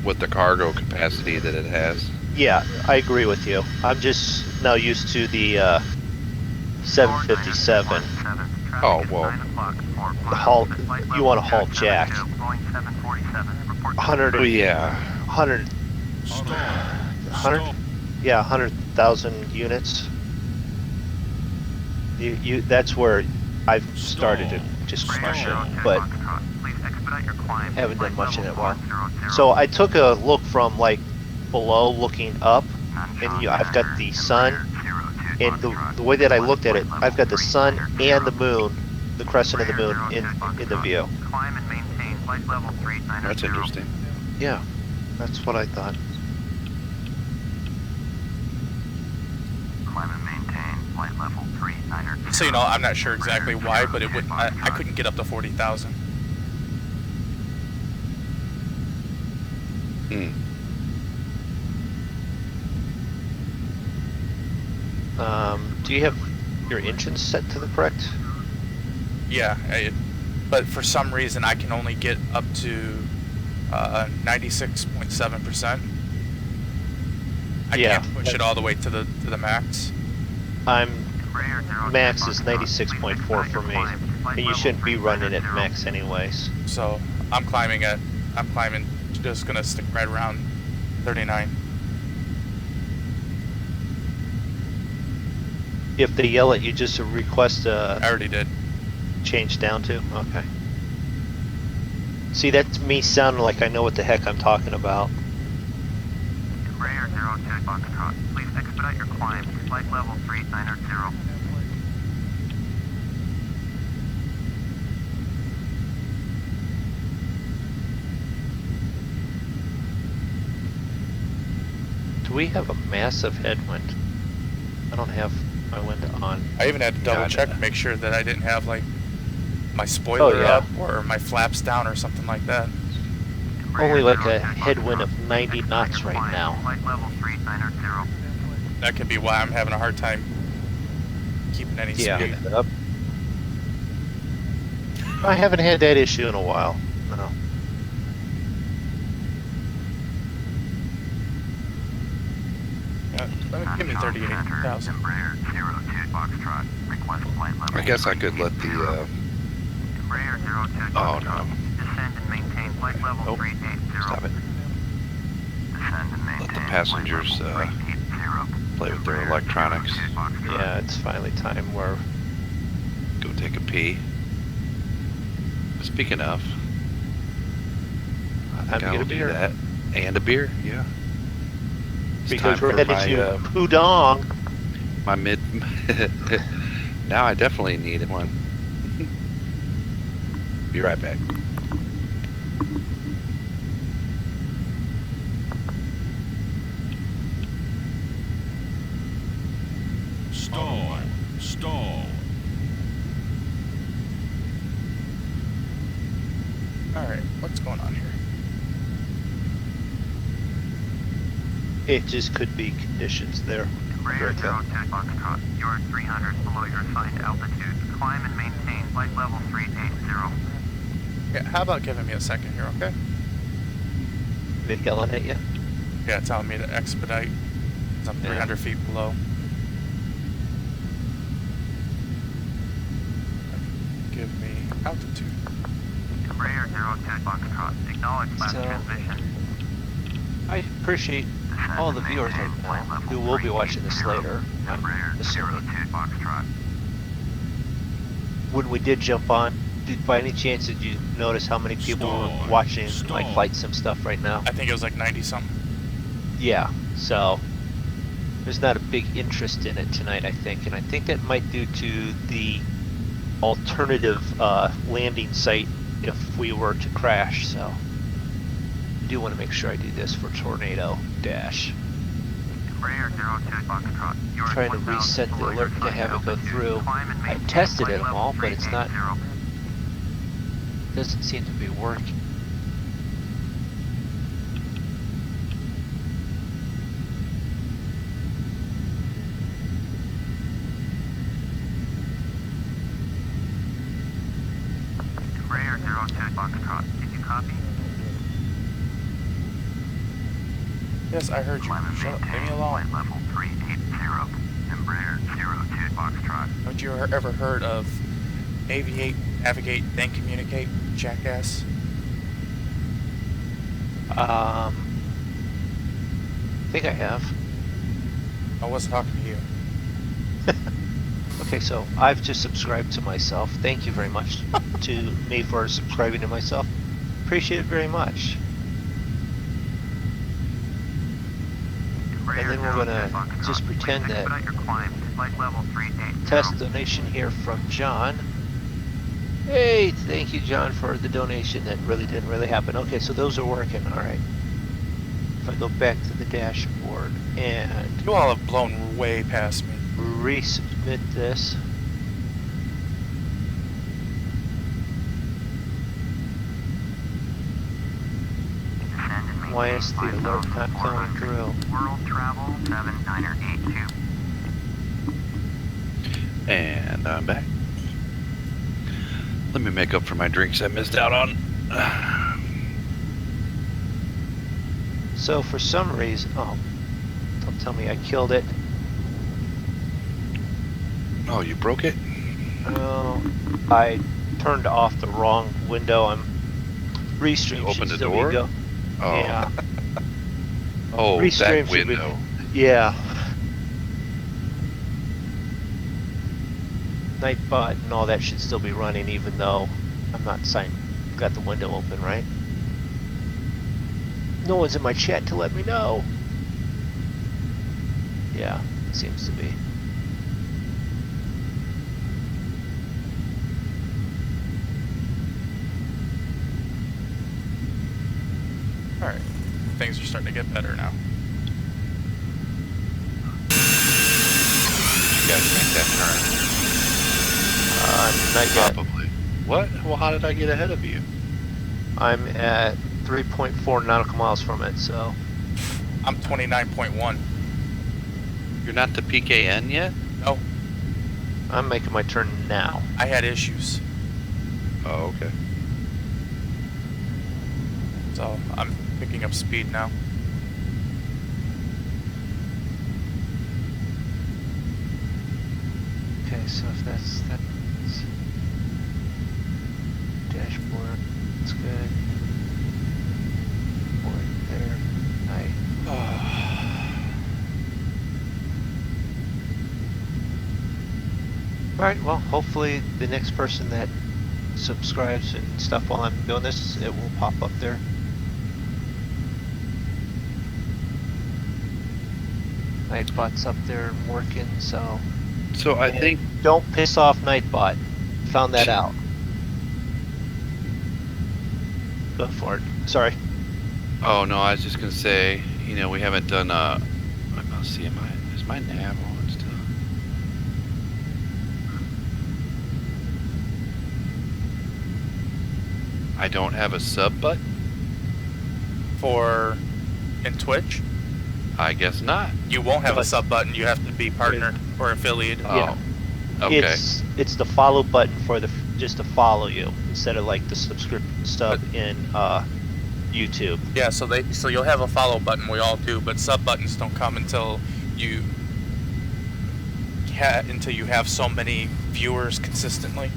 with the cargo capacity that it has. Yeah, I agree with you. I'm just now used to the 757. Oh, well. Haul, you want to haul jack. 100, Oh yeah. 100, 100, yeah, 100,000 units. That's where I've started to just crush it, but haven't done much in it a while. So I took a look from like below looking up, and I've got the sun, and the way that I looked at it, I've got the sun and the moon, the crescent of the moon in the view. Climb and maintain flight level 3900. That's interesting. Yeah, that's what I thought. Climb and maintain flight level 3900. So I'm not sure exactly why, but I couldn't get up to 40,000. Hmm. Do you have your engines set to the correct? Yeah, but for some reason I can only get up to 96.7%. I Yeah. can't push it all the way to the max. Max is 96.4 for me, and you shouldn't be running at max anyways. So I'm climbing just gonna stick right around 39. If they yell at you just to request I already did. change down to? Okay. See, that's me sounding like I know what the heck I'm talking about. Embraer 02 Foxtrot, please expedite your climb. Flight level 3900. Do we have a massive headwind? I don't have my wind on. I even had to double God. check, make sure that I didn't have like my spoiler yeah. up or my flaps down or something like that. Only like a headwind of 90 knots right now. Flight level 3900. That could be why I'm having a hard time keeping any Yeah. speed. I haven't had that issue in a while. No. Give me 38,000. Embraer 02 Foxtrot, request flight level. I guess I could let the. Embraer 02 Oh Foxtrot. no! Descend and maintain flight level Oh, 380. stop it! Descend and maintain Let the flight passengers level 380. play with their Embraer electronics. 02 Foxtrot. Yeah, it's finally time where Go take a pee. Speaking of, I I'm think I gonna will be do here. that and a beer. Yeah. It's Because time we're for headed my, to Pudong. my mid. Now I definitely need one. Be right back. Stall. Stall. Alright, what's going on here? It just could be conditions there. Embraer Drako. 02 Foxtrot. You're 300 below your assigned altitude. Climb and maintain flight level 380. Yeah, how about giving me a second here, okay? They yelling at you? Yeah, telling me to expedite. 'Cause I'm Yeah. 300 feet below. Give me altitude. Embraer 02 Foxtrot. Acknowledge last So- transmission. I appreciate all the viewers right now who will be watching this later. I'm Embraer assuming. 02 Foxtrot. When we did jump on, by any chance did you notice how many people were Stall. watching my Stall. flight sim stuff right now? I think it was like 90 something. Yeah, so there's not a big interest in it tonight, I think, and I think that might due to the alternative landing site if we were to crash. So I do want to make sure I do this for Tornado Dash. Embraer 02 Foxtrot. You're Trying to 1,000 reset the below your alert to assigned have it go altitude. through. Climb and I maintain tested flight it level all, but it's not 380. doesn't seem to be working. Embraer 02 Foxtrot. Did you copy? Yes, I heard you. Climb and Shut up. Leave me maintain alone. flight level 380. Embraer 02 Foxtrot. Haven't you ever heard of aviate, navigate, then communicate, jackass? I think I have. I wasn't talking to you. Okay, so I've just subscribed to myself. Thank you very much to me for subscribing to myself. Appreciate it very much. And then we're gonna just pretend that test donation here from John. Hey, thank you, John, for the donation. That really didn't really happen. Okay, so those are working. All right. If I go back to the dashboard and You all have blown way past me. resubmit this. Why is the alert not coming through? World Travel 7982. And I'm back. Let me make up for my drinks I missed out on. So for some reason, oh, don't tell me I killed it. Oh, you broke it? Oh, I turned off the wrong window. I'm restream. You opened should the still be door? go- Oh. Yeah, Oh, Restream that should be- window. yeah. Nightbot and all that should still be running, even though I'm not signed. Got the window open, right? No one's in my chat to let me know. Yeah, seems to be. Alright. Things are starting to get better now. You guys make that Not turn? yet. Probably. What? Well, how did I get ahead of you? I'm at 3.4 nautical miles from it, so I'm 29.1. You're not to PKN yet? No, I'm making my turn now. I had issues. Oh, okay. So I'm picking up speed now. Okay, so if that's that. settings. Dashboard. That's good. Right there. Nice. Alright, well, hopefully the next person that subscribes and stuff while I'm doing this, it will pop up there. Nightbot's up there and working, so... So I think Don't piss off Nightbot. Found that out. Go for it. Sorry. Oh no, I was just gonna say, you know, we haven't done let's see, is my nav on still? I don't have a sub button? For in Twitch, I guess not. you won't have a But- sub button. You have to be partnered or affiliated. Oh. Okay. It's the follow button for just to follow you instead of like the subscription stuff in YouTube. Yeah, so you'll have a follow button. We all do, but sub buttons don't come until you have so many viewers consistently.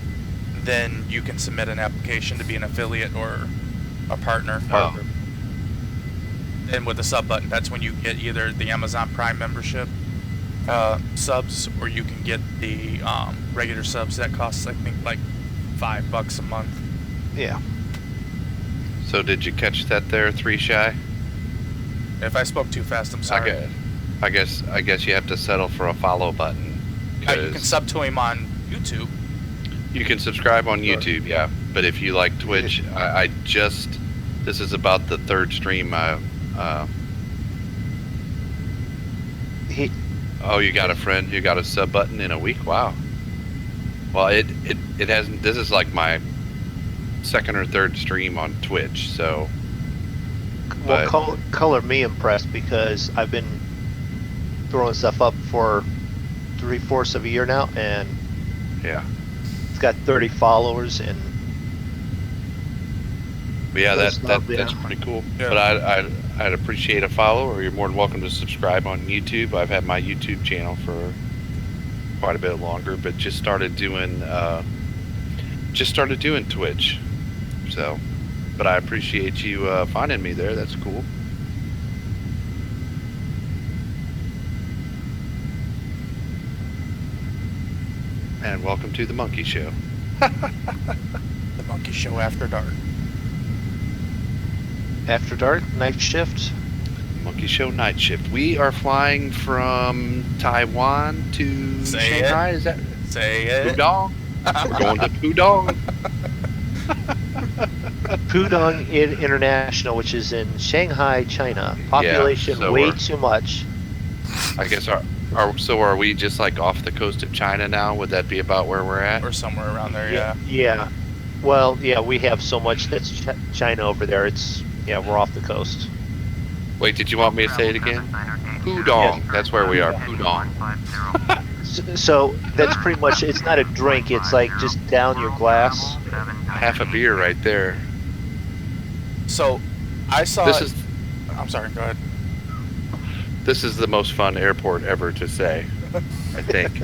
Then you can submit an application to be an affiliate or a partner. Oh. And with the sub button, that's when you get either the Amazon Prime membership subs, or you can get the regular subs that costs, I think, like $5 a month. Yeah. So did you catch that there, 3 Shy? If I spoke too fast, I'm sorry. Okay. I guess you have to settle for a follow button. You can 'cause sub to him on YouTube. you can subscribe on YouTube, yeah. But if you like Twitch, this is about the 3rd stream. Oh, you got a friend who got a sub button in a week? Wow. Well, it hasn't. This is like my 2nd or 3rd stream on Twitch, so. Well, But- color me impressed because I've been throwing stuff up for 3/4 of a year now, and Yeah. it's got 30 followers, and But yeah, That's that's yeah. pretty cool. Yeah. But I'd appreciate a follow, or you're more than welcome to subscribe on YouTube. I've had my YouTube channel for quite a bit longer, but just started doing Twitch. So, but I appreciate you finding me there. That's cool. And welcome to the Monkey Show. The Monkey Show After Dark. after dark, night shift. Monkey Show night shift. We are flying from Taiwan to Say Shanghai. Is that Say it. Pudong? We're going to Pudong. Pudong International, which is in Shanghai, China. Population so way we're- too much. I guess are we just like off the coast of China now? Would that be about where we're at? Or somewhere around there, yeah. Yeah. Well, yeah, we have so much that's China over there. We're off the coast. Wait, did you want me to say it again? Pudong. That's where we are. Pudong. So that's pretty much. It's not a drink. It's like just down your glass. Half a beer right there. So, I saw... This is I'm sorry, go ahead. this is the most fun airport ever to say, I think.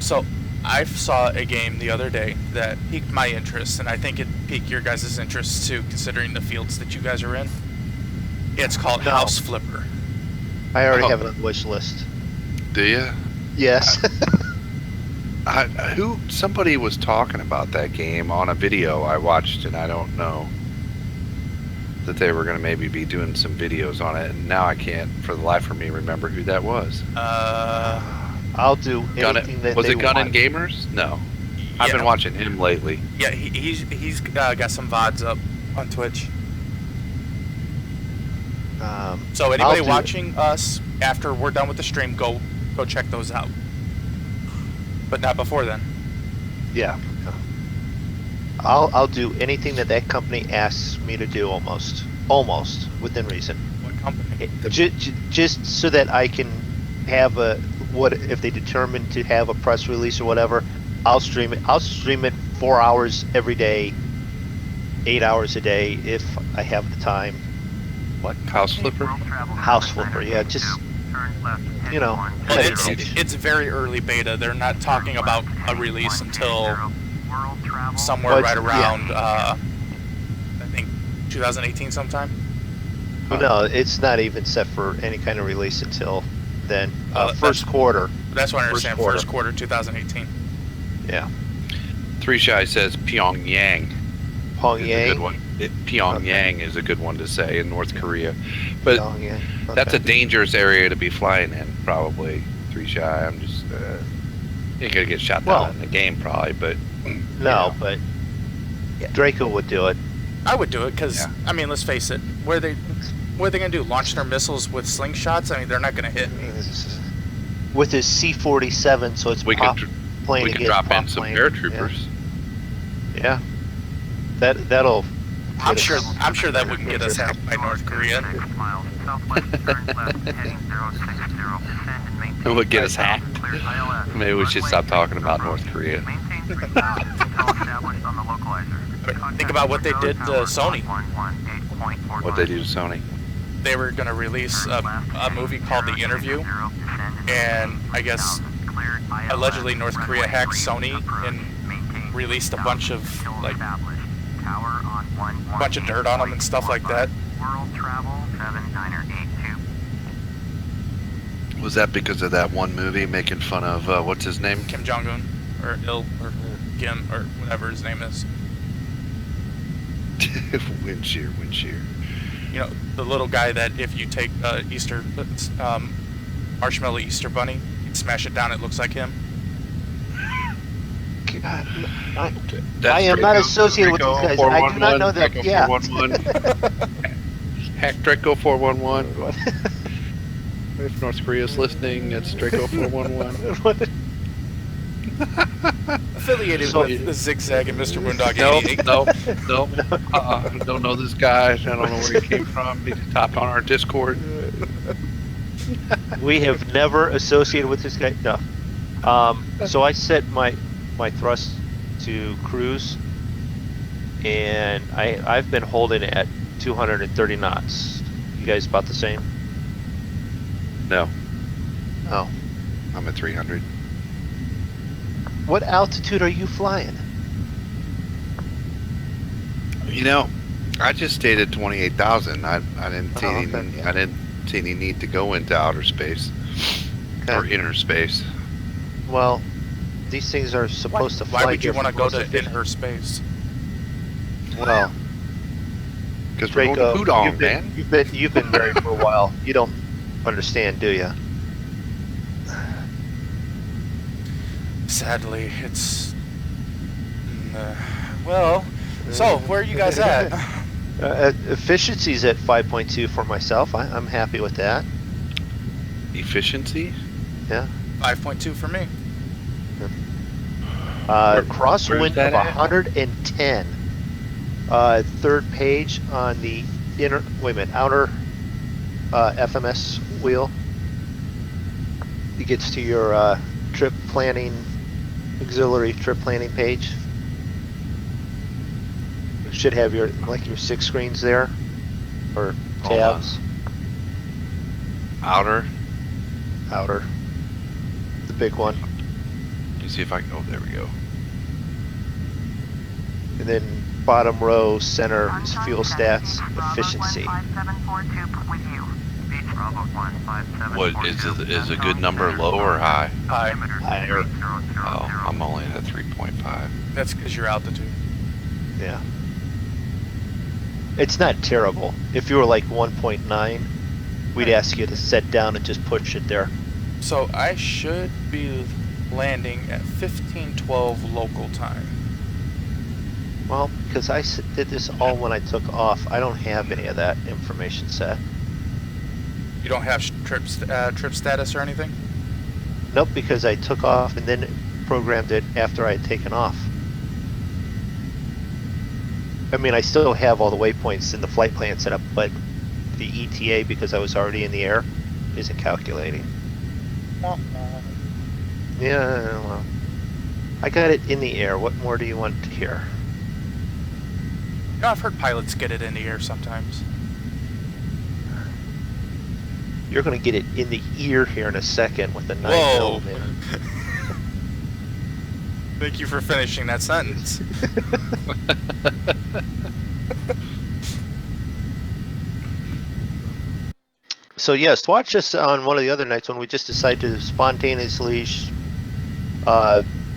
So, I saw a game the other day that piqued my interest, and I think it piqued your guys' interest too, considering the fields that you guys are in. It's called No. House Flipper. I already Oh. have it on the wish list. Do you? Yes. Somebody was talking about that game on a video I watched, and I don't know that they were going to maybe be doing some videos on it, and now I can't for the life of me remember who that was. I'll do Gun anything that was they it Gun want. and Gamers? No. I've been watching him lately. Yeah, he's got some VODs up on Twitch. So anybody I'll do- watching us after we're done with the stream, go check those out. But not before then. Yeah. I'll do anything that company asks me to do, almost within reason. What company? Just so that I can have what if they determine to have a press release or whatever, I'll stream it. I'll stream it 4 hours every day, 8 hours a day if I have the time. What? House Flipper? House Flipper, yeah. Just turn left, you know, Well, kind it's, of it's very early beta. They're not talking about a release until World travel. somewhere But, right yeah. around, I think, 2018 sometime. No, it's not even set for any kind of release until then. That's- First quarter. That's what I First understand. quarter. First quarter 2018. Yeah. 3 Shy says Pyongyang. Is a good Pyongyang. one. Pyongyang is a good one to say in North Korea, but Pyongyang. that's a Okay. dangerous area to be flying in. Probably 3 Shy. I'm just you're gonna get shot down Well- in the game probably, but No, but Draco would do it. I would do it because, Yeah. I mean, let's face it. What are they going to do? Launch their missiles with slingshots? I mean, they're not going to hit me. With his C-47, so it's we pop could plane we could against drop pop in some plane. paratroopers. Yeah. That'll. I'm get sure. us- I'm sure that wouldn't get us hacked by North Korea. 6 miles southwest, turn left, heading 060. Descend and maintain. It would get us hacked. Clear ILS. Maybe we should Runway stop talking 6 about approach. North Korea. Maintain 3000 until established on the localizer. Think about what they did to Sony. What they do to Sony? They were going to release a movie called The Interview, and I guess allegedly North Korea hacked Sony and released a bunch of like bunch of dirt on them and stuff like that. World travel 7982. Was that because of that one movie making fun of what's his name? Kim Jong Un or Kim or whatever his name is. Windshear. You know, the little guy that if you take Easter marshmallow Easter bunny, you smash it down, it looks like him. God, That's I am not Draco- associated with Draco these guys. I do not know that. Draco Yeah. 411. Hack Draco 411. If North Korea's listening, it's Draco 411. Affiliated So- with the Zigzag and Mr. Moondog Nope, 88. nope. Don't know this guy. I don't know where he came from. He topped on our Discord. We have never associated with this guy. No. So I set my thrust to cruise, and I've been holding at 230 knots. You guys about the same? No, Oh. I'm at 300. What altitude are you flying? You know, I just stayed at 28,000. I didn't see Oh, any. okay. I didn't see any need to go into outer space or Okay. inner space. Well, these things are supposed to fly. Why would you want to go to different in her space? Well, Because we're going Draco, to Pudong, man. you've been married for a while. You don't understand, do you? Sadly, it's well. So where are you guys at? Efficiency's at 5.2 for myself. I'm happy with that. Efficiency? Yeah. 5.2 for me. where's Crosswind that of at? 110. Third page on the outer FMS wheel. It gets to your trip planning, auxiliary trip planning page. It should have your 6 screens there, or Hold on. tabs. Outer? Outer, the big one, Let me see if I can. Oh, there we go. and then bottom row center is fuel stats, efficiency. 15742 with you. Beach Bravo 15742. What is a good number low or high? Hi. Higher. Oh, I'm only at 3.5. That's because your altitude. Yeah. It's not terrible. If you were like 1.9, we'd ask you to set down and just push it there. So I should be landing at 1512 local time. Well, because I did this all when I took off, I don't have any of that information set. You don't have trip status or anything? Nope, because I took off and then programmed it after I had taken off. I mean, I still have all the waypoints in the flight plan set up, but the ETA, because I was already in the air, isn't calculating. Yeah, well, I got it in the air. What more do you want to hear? You know, I've heard pilots get it in the air sometimes. You're going to get it in the ear here in a second with the 9 Whoa. millimeter. Thank you for finishing that sentence. So yes, watch us on one of the other nights when we just decide to spontaneously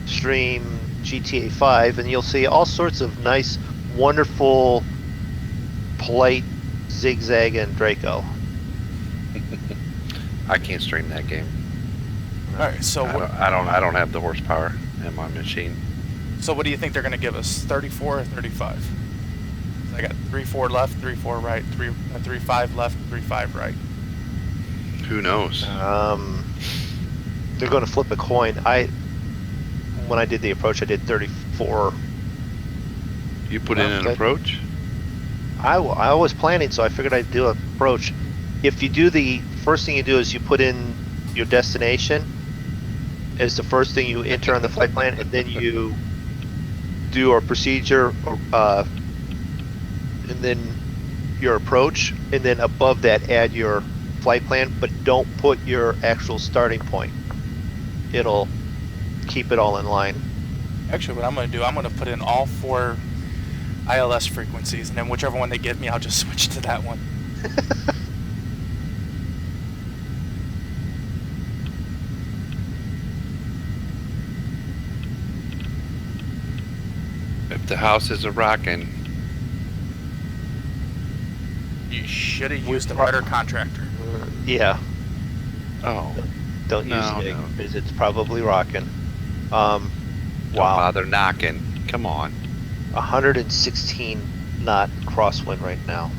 stream GTA 5, and you'll see all sorts of nice, wonderful, polite Zigzag and Draco. I can't stream that game. All right, so I don't have the horsepower in my machine. So what do you think they're going to give us? 34 or 35? I got 3-4 left, 3-4 right, 3-5 left, 3-5 right. Who knows? They're going to flip a coin. When I did the approach, I did 34. You put in an approach? I was planning, so I figured I'd do an approach. If you do the first thing you do is you put in your destination as the first thing you enter on the flight plan, and then you do a procedure, and then your approach, and then above that add your flight plan, but don't put your actual starting point. It'll keep it all in line. Actually, what I'm going to do, I'm going to put in all 4 ILS frequencies, and then whichever one they give me, I'll just switch to that one. If the house is a rockin', You should have used a better contractor. Yeah, oh, don't use No, it no. because it's probably rocking. don't Wow, bother knocking. Come on. 116 knot crosswind right now.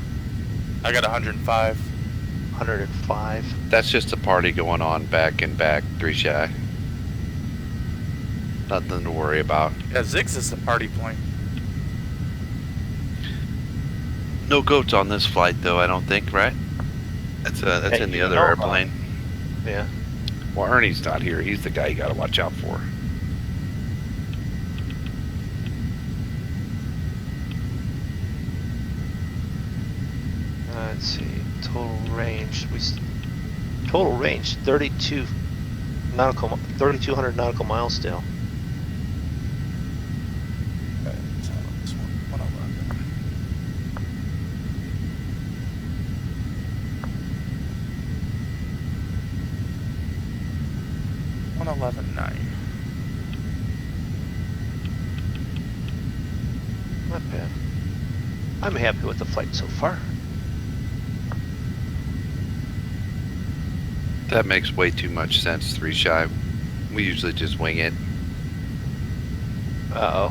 I got 105. 105. That's just a party going on back and back, 3 shy. Nothing to worry about. Yeah, Ziggs is the party point. No goats on this flight, though. I don't think, right? That's Hey, in the you other know, airplane. Yeah. Well, Ernie's not here. He's the guy you got to watch out for. Let's see. Total range. Total range 3,200 nautical miles still. Okay, so this one, 111. 111.9. Not bad. I'm happy with the flight so far. That makes way too much sense, 3 shy. We usually just wing it. Uh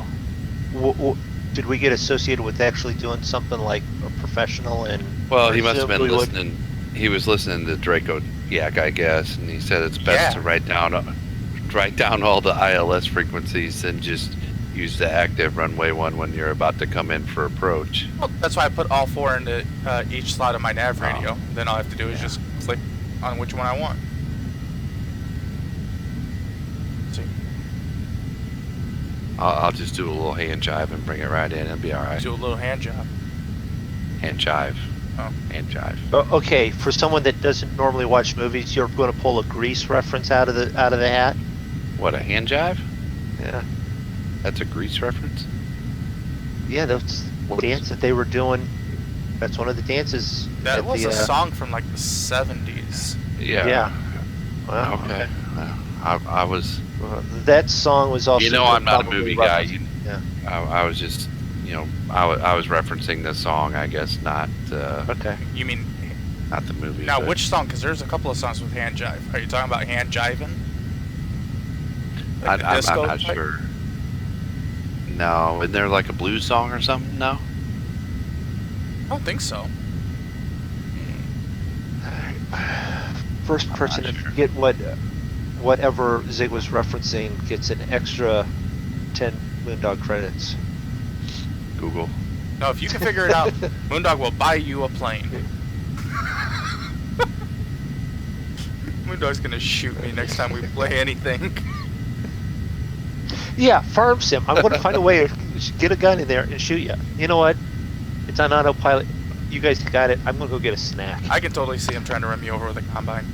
oh. Did we get associated with actually doing something like a professional and? Well, he must have been presumably would- listening. He was listening to Draco Yak, I guess, and he said it's best to write down all the ILS frequencies and just use the active runway one when you're about to come in for approach. Well, that's why I put all 4 into each slot of my nav radio. Then all I have to do is just click on which one I want. See, I'll just do a little hand jive and bring it right in. It'll be all right. do a little hand job. Hand jive. Oh. Hand jive. Okay, for someone that doesn't normally watch movies, you're going to pull a Grease reference out of the hat. What, a hand jive? Yeah. That's a Grease reference? Yeah, that's the dance that they were doing. That's one of the dances. That at was the, a song from like the 70s. Yeah. Yeah. Well, Okay. Well, I was. That song was also. You know, I'm not a probably movie guy. referenced- Yeah. I was just, I was referencing the song, I guess, not Okay. You mean, not the movie. now but- which song? Because there's a couple of songs with hand jive. Are you talking about hand jiving? Like the I'm disco not type? sure. No, isn't there like a blues song or something? No. I don't think so. First I'm person not to sure. get whatever Zig was referencing gets an extra 10 Moondog credits. Google. No, if you can figure it out, Moondog will buy you a plane. Moondog's gonna shoot me next time we play anything. Yeah, farm sim. I'm going to find a way to get a gun in there and shoot you. You know what? It's on autopilot. you guys got it. I'm gonna go get a snack. I can totally see him trying to run me over with a combine.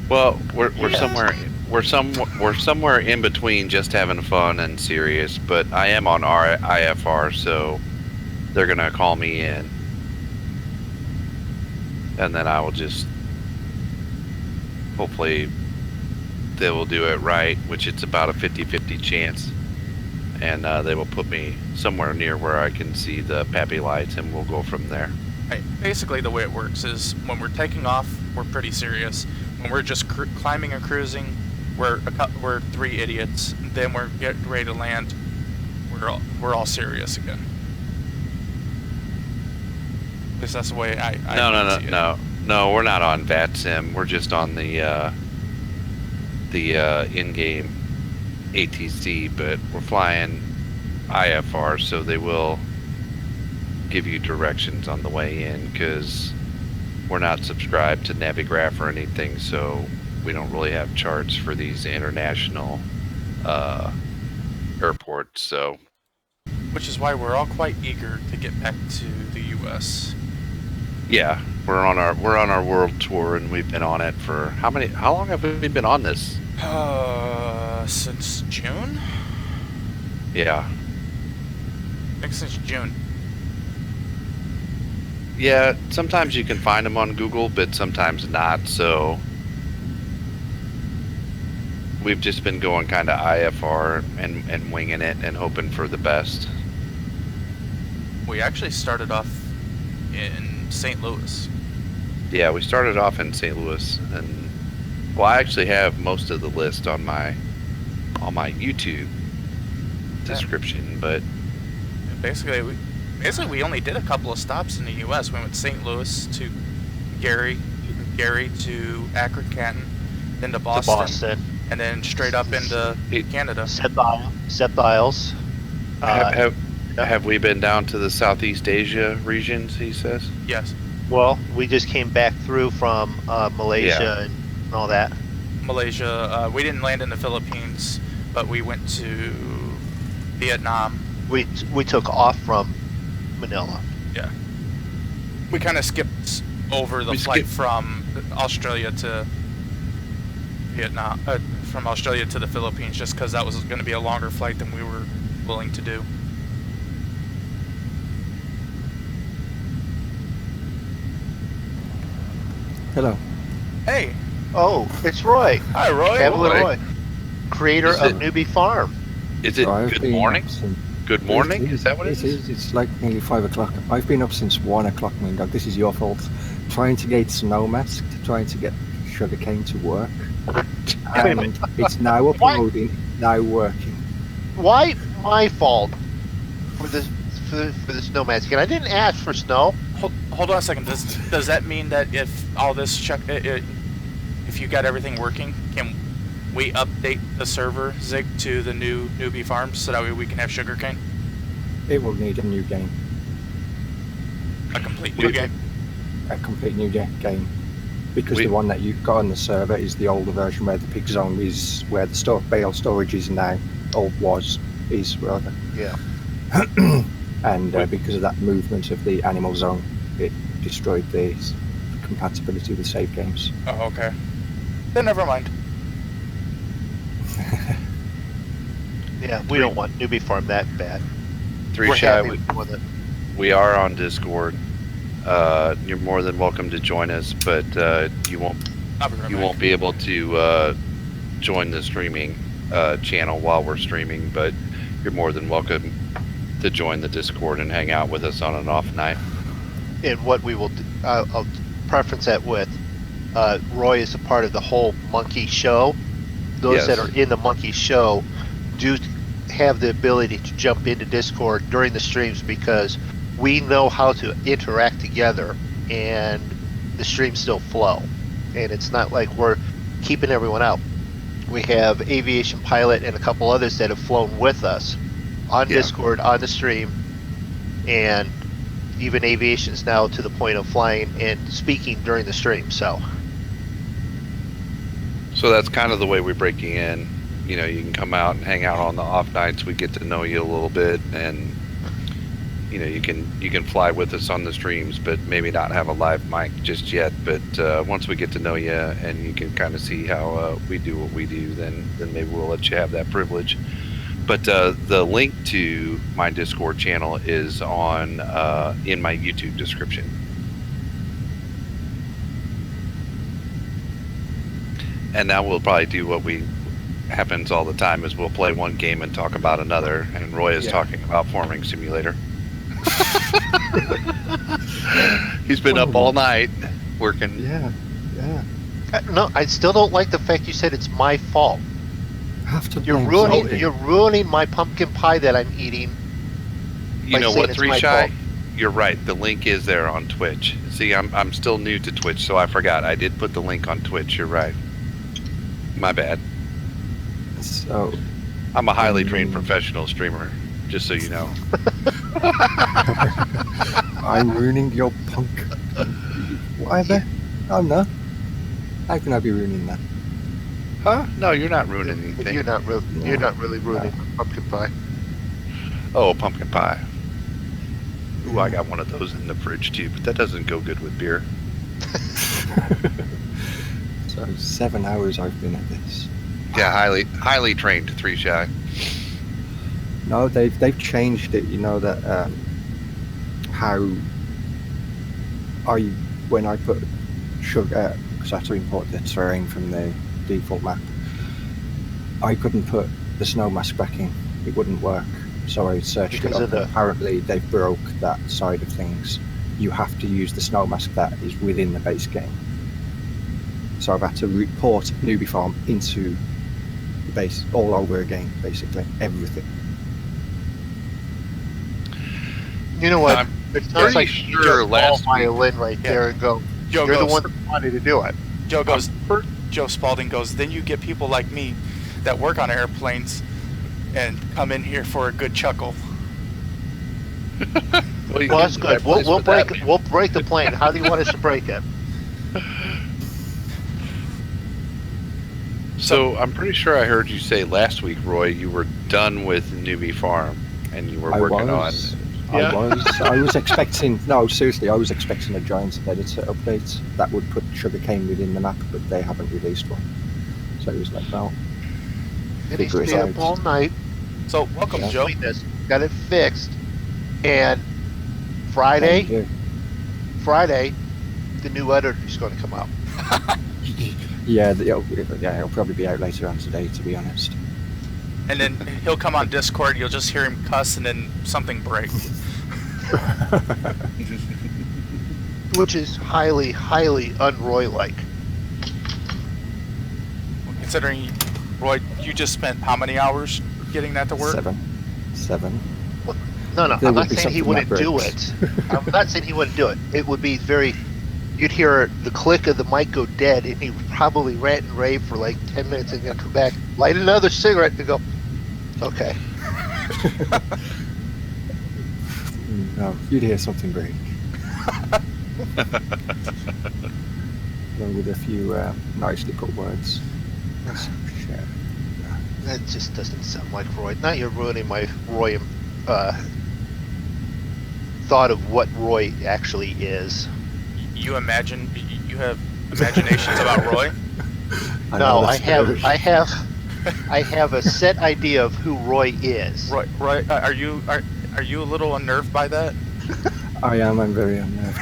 Well, we're Yeah. we're somewhere in between just having fun and serious, but I am on our IFR, so they're gonna call me in, and then I will just hopefully they will do it right, which it's about a 50-50 chance, and they will put me somewhere near where I can see the PAPI lights, and we'll go from there. Right. Basically, the way it works is when we're taking off, we're pretty serious. When we're just climbing and cruising, we're three idiots. Then we're getting ready to land. We're all serious again. At least that's the way I see it. No, we're not on VATSIM. We're just on the in-game ATC, but we're flying IFR, so they will give you directions on the way in, because we're not subscribed to Navigraph or anything, so we don't really have charts for these international airports. So, Which is why we're all quite eager to get back to the U.S. yeah, we're on our world tour, and we've been on it for how long have we been on this? Since June? Yeah. I think since June. Yeah, sometimes you can find them on Google, but sometimes not, so we've just been going kind of IFR and winging it and hoping for the best. We actually started off in St. Louis. Yeah, we started off in St. Louis, and well, I actually have most of the list on my YouTube description, but Basically, we only did a couple of stops in the U.S. We went St. Louis to Gary to Akron, Canton, then to Boston, and then straight up into Canada. Set Isles. Have we been down to the Southeast Asia regions, he says? Yes. Well, we just came back through from Malaysia and all that. Malaysia. We didn't land in the Philippines, but we went to Vietnam. We took off from Manila. Yeah. We kind of skipped over the flight from Australia to Vietnam, from Australia to the Philippines, just because that was going to be a longer flight than we were willing to do. Hello. Hey. Oh, it's Roy. Hi, Roy. Roy. Creator of Newbie Farm. Is it So good morning? Good morning? Is that what it is? It's like nearly 5 o'clock. I've been up since 1 o'clock, my dog. This is your fault. Trying to get Snowmask, trying to get Sugarcane to work. And it's now uploading, now working. Why my fault for the snowmask? And I didn't ask for snow. Hold on a second. Does that mean that if all this if you got everything working, can we update the server, Zig, to the new Newbie Farms so that way we can have Sugarcane? It will need a new game. A complete new game? A complete new game. Because the one that you've got on the server is the older version where the pig zone is, where the bale storage is now, or is rather. Yeah. And because of that movement of the animal zone, it destroyed the compatibility with save games. Oh, okay. Then never mind. Yeah, we don't want Newbie Farm that bad. Three We're Shy, happy with it. we are on Discord. You're more than welcome to join us, but you won't be able to join the streaming channel while we're streaming. But you're more than welcome to join the Discord and hang out with us on an off night. And what we will do, I'll preference that with Roy is a part of the whole Monkey Show. Those that are in the Monkey Show do have the ability to jump into Discord during the streams, because we know how to interact together and the streams still flow. And it's not like we're keeping everyone out. We have Aviation Pilot and a couple others that have flown with us on Discord, on the stream, and even Aviation's now to the point of flying and speaking during the stream. So that's kind of the way we're breaking in. You can come out and hang out on the off nights. We get to know you a little bit, and you know, you can fly with us on the streams, but maybe not have a live mic just yet. But once we get to know you and you can kind of see how we do what we do, then maybe we'll let you have that privilege. But the link to my Discord channel is on in my YouTube description. And now we'll probably do what happens all the time is we'll play one game and talk about another. And Roy is talking about Farming Simulator. He's been up all night working. Yeah. No, I still don't like the fact you said it's my fault. Have to You're blame ruining my pumpkin pie that I'm eating. You know saying what, it's Three my Shy? fault. You're right. The link is there on Twitch. See, I'm still new to Twitch, so I forgot. I did put the link on Twitch. You're right. My bad. So, I'm a highly trained professional streamer, just so you know. I'm ruining your punk. Whatever. Oh no. How can I be ruining that? Huh? No, you're not ruining anything. You're not really ruining pumpkin pie. Oh, pumpkin pie. Ooh, I got one of those in the fridge too, but that doesn't go good with beer. So 7 hours I've been at this. Yeah, highly trained, Three Shy. No, they've changed it. You know that how when I put sugar, because I had to import the terrain from the default map, I couldn't put the snow mask back in. It wouldn't work. So I searched Because it of up. the- Apparently they broke that side of things. You have to use the snow mask that is within the base game. So I've had to report Newbie Farm into the base all over again, basically everything. You know what? I'm It sounds pretty like sure you just call last violin right there and go. Joe You're the goes, one that wanted to do it. Joe Spalding goes, then you get people like me that work on airplanes and come in here for a good chuckle. Well, that's good. We'll break the plane. How do you want us to break it? So I'm pretty sure I heard you say last week, Roy, you were done with Newbie Farm and you were working on. Yeah. I was expecting, no, seriously, I was expecting a giant editor update that would put sugarcane within the map, but they haven't released one. So it was like, well, It needs to figure be it up out. all night. So welcome, Yeah. Joe. Doing this. Got it fixed. And Friday, the new editor is going to come out. Yeah, it'll probably be out later on today, to be honest. And then he'll come on Discord, you'll just hear him cuss and then something break. Which is highly, highly un-Roy-like. Considering, Roy, you just spent how many hours getting that to work? 7. No, There I'm would not be saying he something wouldn't that do breaks. it. I'm not saying he wouldn't do it. It would be very... You'd hear the click of the mic go dead, and he would probably rant and rave for like 10 minutes and then come back, light another cigarette, and go, okay. No, you'd hear something break. Along with a few nicely put words. Shit. That just doesn't sound like Roy. Now you're ruining my Roy thought of what Roy actually is. You have imaginations about Roy? No, I that's have a set idea of who Roy is. Roy, are you a little unnerved by that? I am. I'm very unnerved.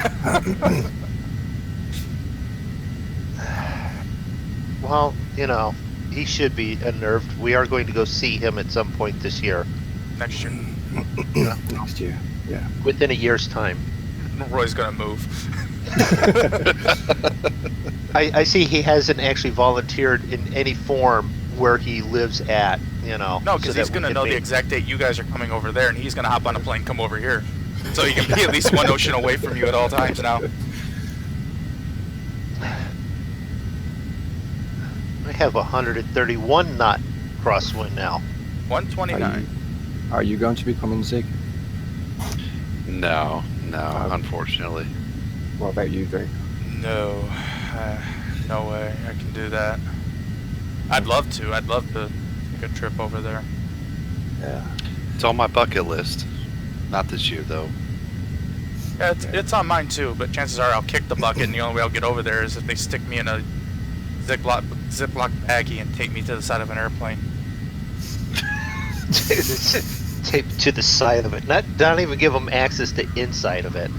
Well, you know, he should be unnerved. We are going to go see him at some point this year, Next year, Next year. Yeah. within a year's time. Roy's gonna move. I see he hasn't actually volunteered in any form where he lives at, you know. No, so because that he's we gonna can know the make- exact date you guys are coming over there, and he's gonna hop on a plane, come over here, so he can be at least one ocean away from you at all times now. I have 131 knot crosswind now. 129. Are you going to be coming, Zig? No, unfortunately. What about you, Drake? No, no way I can do that. I'd love to. I'd love to take a trip over there. Yeah. It's on my bucket list. Not this year, though. Yeah, it's on mine too, but chances are I'll kick the bucket, and the only way I'll get over there is if they stick me in a Ziploc baggie and take me to the side of an airplane. Tape to the side of it. Not even give them access to inside of it.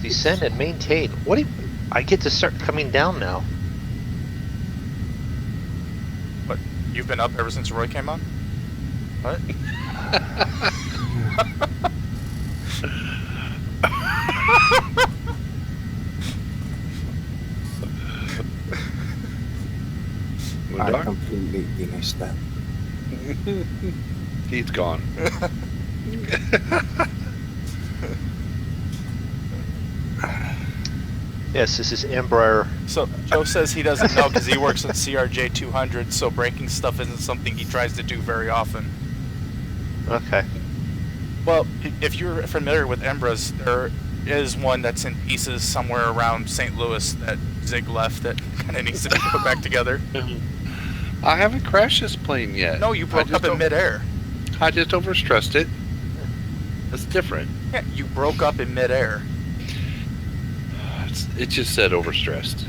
Descend and maintain. What do you... I get to start coming down now. But you've been up ever since Roy came on? What? I completely missed that. He's gone. Yes, this is Embraer. So Joe says he doesn't know because he works on CRJ 200, so breaking stuff isn't something he tries to do very often. Okay. Well, if you're familiar with Embras, there is one that's in pieces somewhere around St. Louis that Zig left that kind of needs to be put back together. I haven't crashed this plane yet. No, you broke up in midair. I just overstressed it. That's different. Yeah, you broke up in midair. It just said overstressed.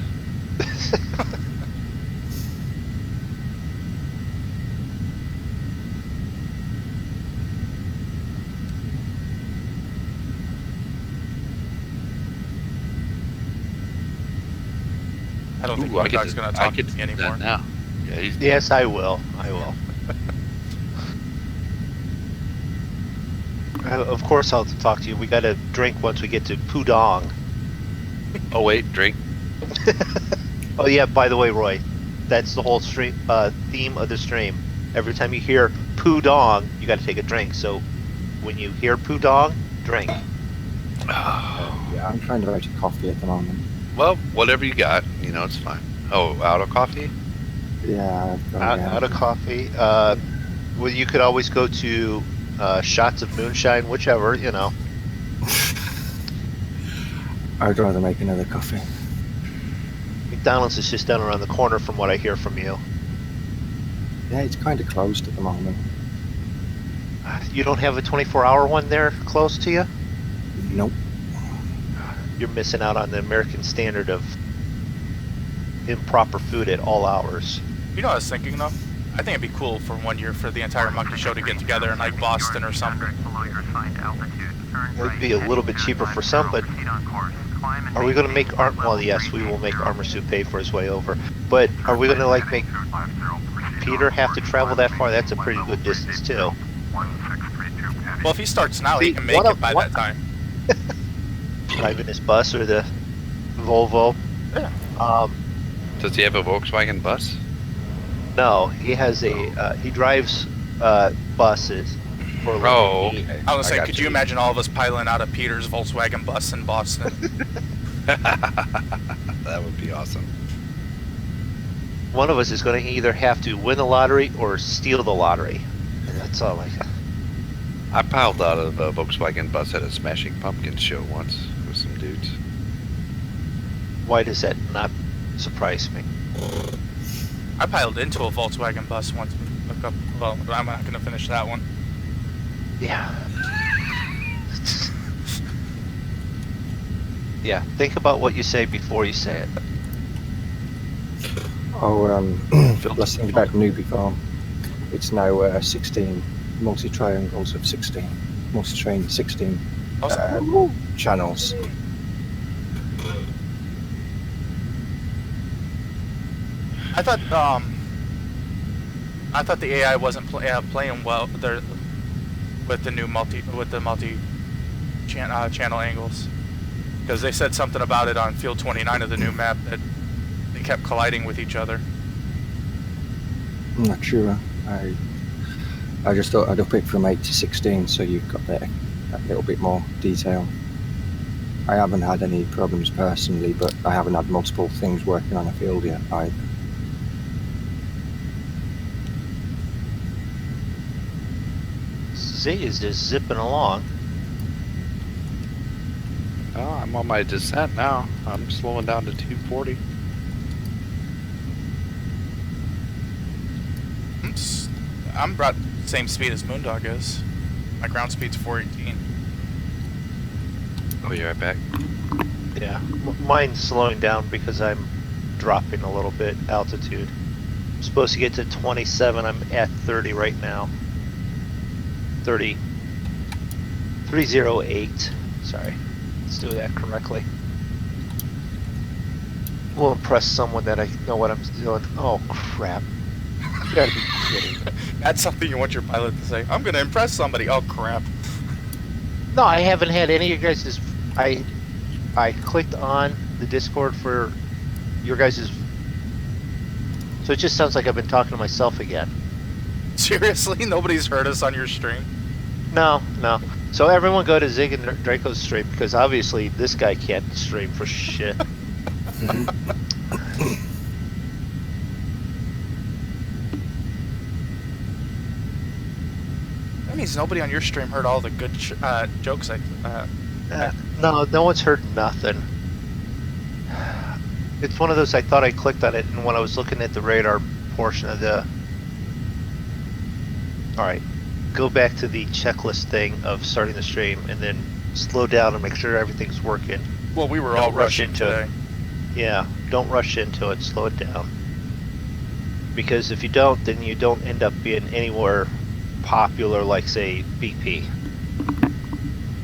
I don't think Ooh, I my get dog's to- going to I talk get to me do that anymore. now. Yeah, he's Yes, I will. I will. Of course I'll talk to you. We gotta drink once we get to Pudong. Oh wait, drink. Oh yeah, by the way, Roy, that's the whole stream theme of the stream. Every time you hear Pudong, you gotta take a drink. So when you hear Pudong, drink. Yeah, I'm kind of out of coffee at the moment. Well, whatever you got, you know, it's fine. Oh, out of coffee? Yeah, Out of coffee. Well, you could always go to shots of moonshine, whichever, you know. I'd rather make another coffee. McDonald's is just down around the corner from what I hear from you. Yeah, it's kind of closed at the moment. You don't have a 24-hour one there close to you? Nope. You're missing out on the American standard of improper food at all hours. You know what I was thinking, though? I think it'd be cool for 1 year for the entire Monkey Show to get together in, like, Boston or something. It'd be a little bit cheaper for some, but are we going to make well, yes, we will make Armor Suit pay for his way over. But are we going to, like, make Peter have to travel that far? That's a pretty good distance, too. Well, if he starts now, See, he can make what it a- by what- that time. Driving his bus or the Volvo. Yeah. Does he have a Volkswagen bus? No, he has a, he drives buses for a living. Oh, He- okay. I was saying, got could you imagine all of us piling out of Peter's Volkswagen bus in Boston? That would be awesome. One of us is going to either have to win the lottery or steal the lottery. And that's all I piled out of a Volkswagen bus at a Smashing Pumpkins show once with some dudes. Why does that not surprise me? I piled into a Volkswagen bus once. Well, I'm not going to finish that one. Yeah. Yeah, think about what you say before you say it. Oh, last thing about Newbie Farm. It's now 16 multi-triangles of 16. Multi-train 16 channels. I thought the AI wasn't playing well there with the new channel angles, because they said something about it on field 29 of the new map that they kept colliding with each other. I'm not sure. I just thought I'd up it from 8 to 16, so you've got that little bit more detail. I haven't had any problems personally, but I haven't had multiple things working on a field yet either. Z is just zipping along. Oh, I'm on my descent now. I'm slowing down to 240. I'm about the same speed as Moondog is. My ground speed's 418. Oh, you're right back. Yeah, mine's slowing down because I'm dropping a little bit altitude. I'm supposed to get to 27. I'm at 30 right now. 30. 308. Sorry. Let's do that correctly. We'll impress someone that I know what I'm doing. Oh, crap. You gotta be kidding me. That's something you want your pilot to say. I'm gonna impress somebody. Oh crap. No, I haven't had any of you guys' I clicked on the Discord for your guys', so it just sounds like I've been talking to myself again. Seriously? Nobody's heard us on your stream? No. So everyone go to Zig and Draco's stream, because obviously this guy can't stream for shit. That means nobody on your stream heard all the good jokes No one's heard nothing. It's one of those, I thought I clicked on it, and when I was looking at the radar portion of the... Alright, go back to the checklist thing of starting the stream, and then slow down and make sure everything's working. Well, we were Don't all rush rushing into today. Yeah, don't rush into it, slow it down. Because if you don't, then you don't end up being anywhere popular like, say, BP.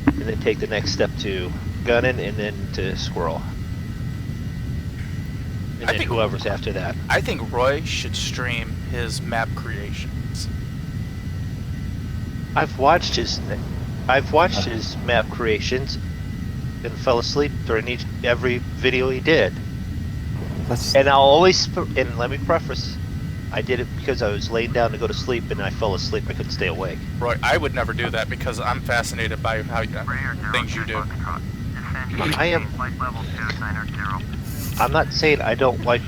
And then take the next step to gunning, and then to squirrel. And then whoever's after that. I think Roy should stream his map creations. I've watched his map creations and fell asleep during every video he did. And I'll always, and let me preface, I did it because I was laying down to go to sleep and I fell asleep. I couldn't stay awake. Roy, I would never do that because I'm fascinated by how things you do. I am. I'm not saying I don't like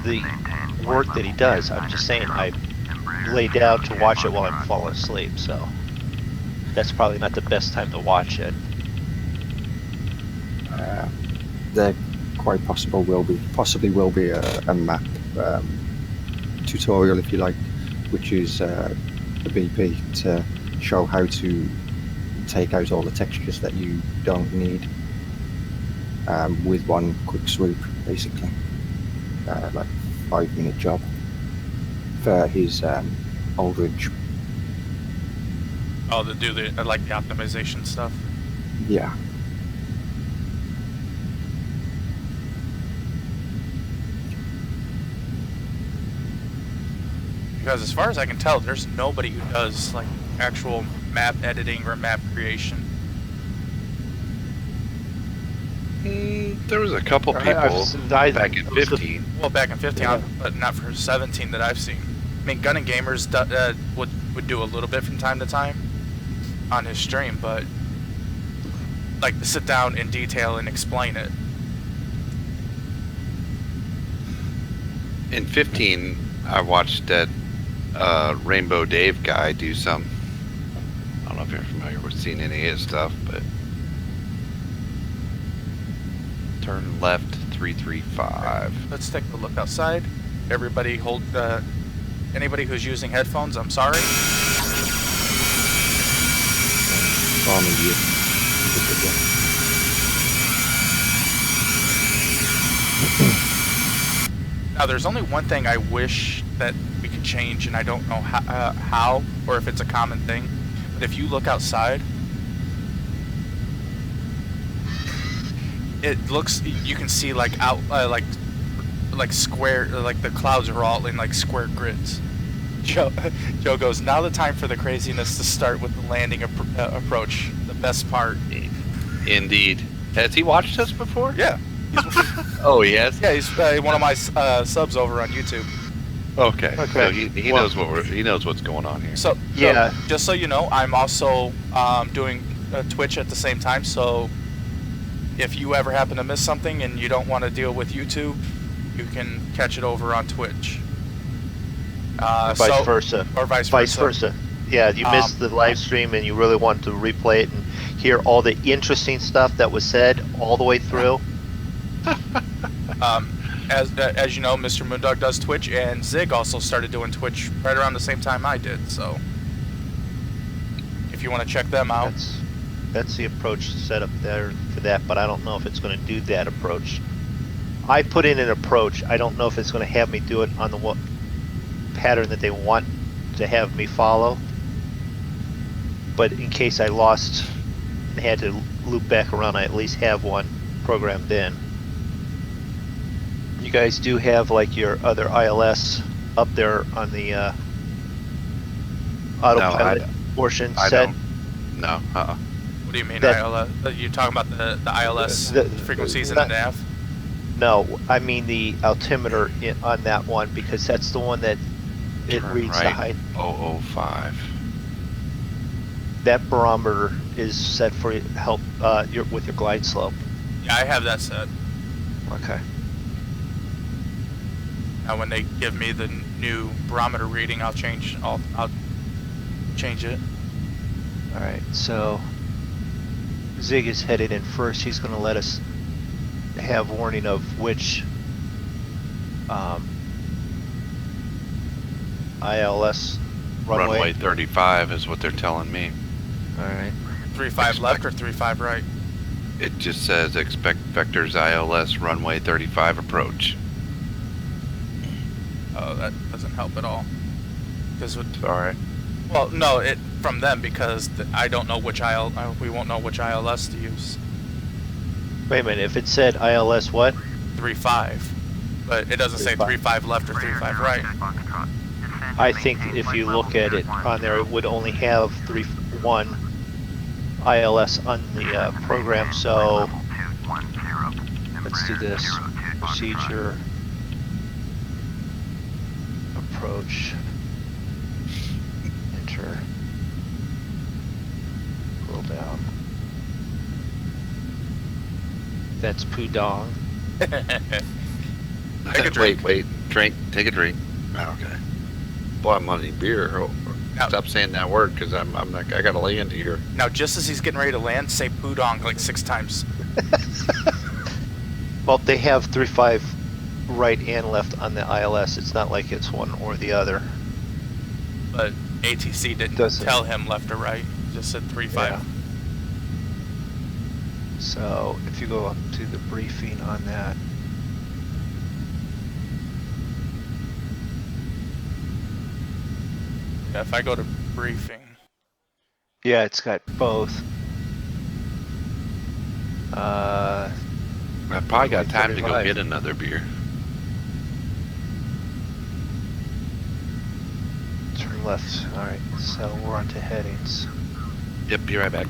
the work that he does. I'm just saying I lay down to watch it while I'm falling asleep. So that's probably not the best time to watch it. There quite possibly will be a map tutorial, if you like, which is the BP to show how to take out all the textures that you don't need with one quick swoop, basically. Like 5-minute job for his Aldridge. Oh, to do the like the optimization stuff. Yeah. Because as far as I can tell, there's nobody who does like actual map editing or map creation. There was a couple people back in 15. Well, back in 15, but not for 17 that I've seen. I mean, Gun and Gamers would do a little bit from time to time on his stream, but like to sit down in detail and explain it. In 15, I watched that Rainbow Dave guy do some. I don't know if you're familiar with seeing any of his stuff, but turn left 335. Let's take a look outside. Everybody hold. Anybody who's using headphones, I'm sorry. Now, there's only one thing I wish that we could change, and I don't know how or if it's a common thing. But if you look outside, it looks, you can see like out like square, like the clouds are all in like square grids. Joe goes, now the time for the craziness to start with the landing approach, the best part. Indeed. Has he watched us before? Yeah. Oh, he has? Yeah, he's one of my subs over on YouTube. Okay. So he knows he knows what's going on here. So yeah, just so you know, I'm also doing Twitch at the same time. So if you ever happen to miss something and you don't want to deal with YouTube, you can catch it over on Twitch. Vice versa. Or vice versa. Yeah, you missed the live stream and you really wanted to replay it and hear all the interesting stuff that was said all the way through. As you know, Mr. Moondog does Twitch, and Zig also started doing Twitch right around the same time I did. So if you want to check them out. That's the approach set up there for that, but I don't know if it's going to do that approach. I put in an approach. I don't know if it's going to have me do it on the pattern that they want to have me follow. But in case I lost and had to loop back around, I at least have one programmed in. You guys do have like your other ILS up there on the autopilot portion I set. don't. No. What do you mean That- ILS? You're talking about the ILS The- frequencies in not- the nav? No, I mean the altimeter on that one, because that's the one that it Turn reads the right. height. 005. That barometer is set for help with your glide slope. Yeah, I have that set. Okay. Now when they give me the new barometer reading, I'll change it. All right. So Zig is headed in first. He's going to let us have warning of which ILS Runway 35 is what they're telling me. All right. 3-5 left or 3-5 right? It just says expect vectors ILS runway 35 approach. Oh, that doesn't help at all. Because Alright. well, no, it from them because I don't know which we won't know which ILS to use. Wait a minute. If it said ILS what? 3-5, but it doesn't say 3-5 left or 3-5 right. I think if you look at it on there, it would only have 3-1 ILS on the program. So let's do this. Procedure. Approach. Enter. Scroll down. That's Pudong. Take a drink. Wait. Drink. Take a drink. Okay. Boy, I'm gonna need beer. Oh, Now- stop saying that word, because I'm like, I gotta lay into here. Now, just as he's getting ready to land, say Pudong like 6 times. Well, they have 3-5 right and left on the ILS. It's not like it's one or the other. But ATC didn't Doesn't. tell him left or right. Just said 3-5. Yeah. So if you go up to the briefing on that, Yeah, if I go to briefing, yeah, it's got both. I probably got time to go 35. get another beer. Turn left. All right, so we're on to headings. Yep, be right back.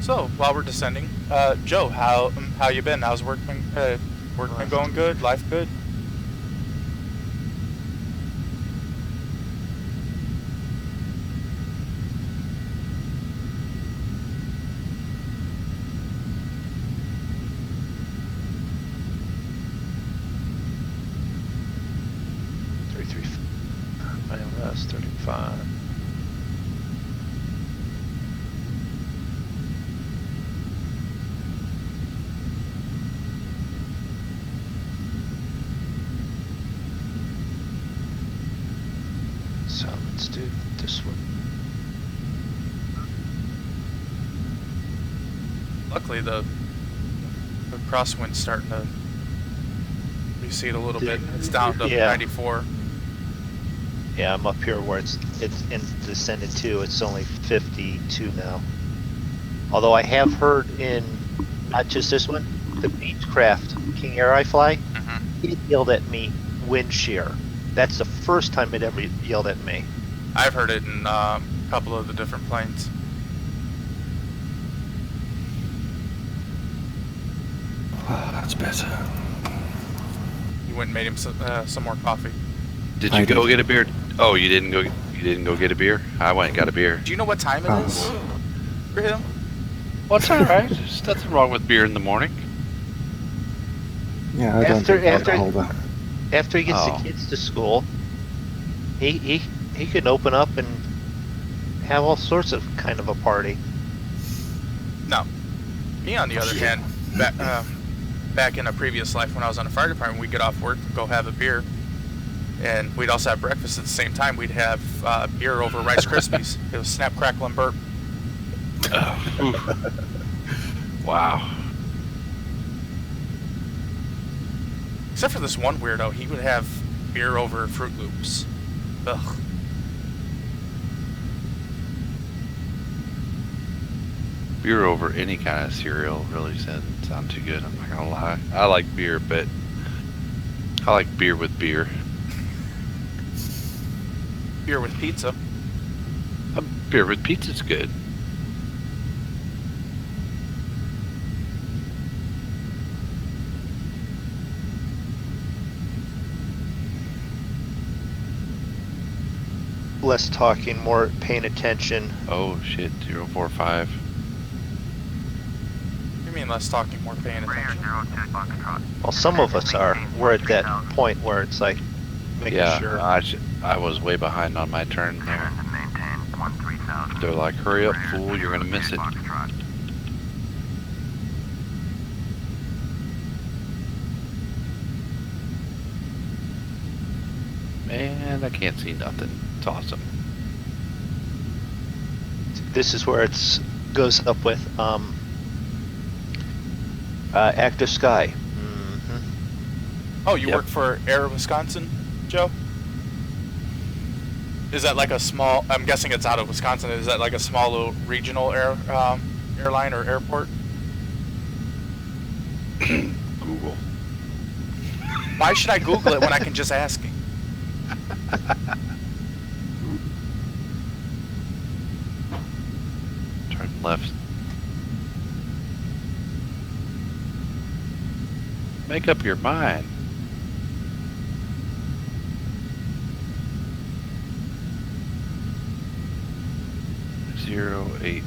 so while we're descending, Joe, how you been? How's work been? Work been going good? Life good? ILS 35. So let's do this one. Luckily, the crosswind's starting to recede a little bit. It's down to Yeah. 94. Yeah, I'm up here where it's in descended too. It's only 52 now. Although I have heard in not just this one, the Beechcraft King Air I fly, it yelled at me wind shear. That's the first time it ever yelled at me. I've heard it in a couple of the different planes. That's better. You went and made him some more coffee. Did I you go did. get a beer? Oh, you didn't go. You didn't go get a beer. I went and got a beer. Do you know what time it is for him? What's all right? There's nothing wrong with beer in the morning. Yeah, I don't After- drink after- alcohol though. After he gets Oh. the kids to school, he can open up and have all sorts of kind of a party. No. Me, on the other hand, back in a previous life when I was on the fire department, we'd get off work, go have a beer, And we'd also have breakfast at the same time. We'd have beer over Rice Krispies. It was snap, crackle, and burp. Wow. Except for this one weirdo, he would have beer over Fruit Loops. Ugh. Beer over any kind of cereal really doesn't sound too good. I'm not gonna lie. I like beer, but I like beer with beer. Beer with pizza. Beer with pizza's good. Less talking, more paying attention. Oh shit, 045. You mean less talking, more paying Embraer attention? 02 Foxtrot. Well, some of us are. We're at that point where it's like making Yeah, sure. I was way behind on my turn there. Turn to maintain 13,000. They're like, hurry up, fool, you're gonna miss it. Foxtrot. Man, I can't see nothing. It's awesome. This is where it's goes up with active sky. Oh, you Yep. work for Air Wisconsin, Joe? Is that like a small? I'm guessing it's out of Wisconsin. Is that like a small little regional airline or airport? Google. Why should I Google it when I can just ask him? Turn left. Make up your mind. Zero 80.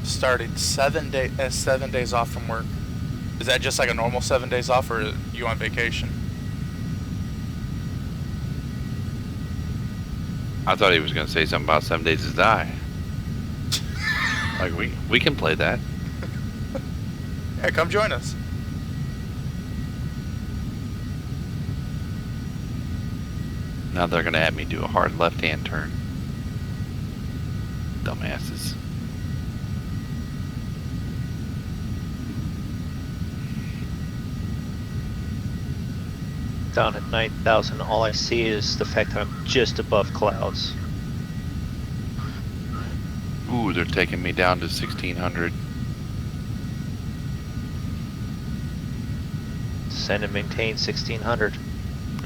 Started 7 days off from work. Is that just like a normal 7 days off, or are you on vacation? I thought he was gonna say something about 7 days to die. Like we can play that. Yeah, come join us. Now they're gonna have me do a hard left-hand turn. Dumbasses. Down at 9,000, all I see is the fact that I'm just above clouds. Ooh, they're taking me down to 1600. Send and maintain 1600.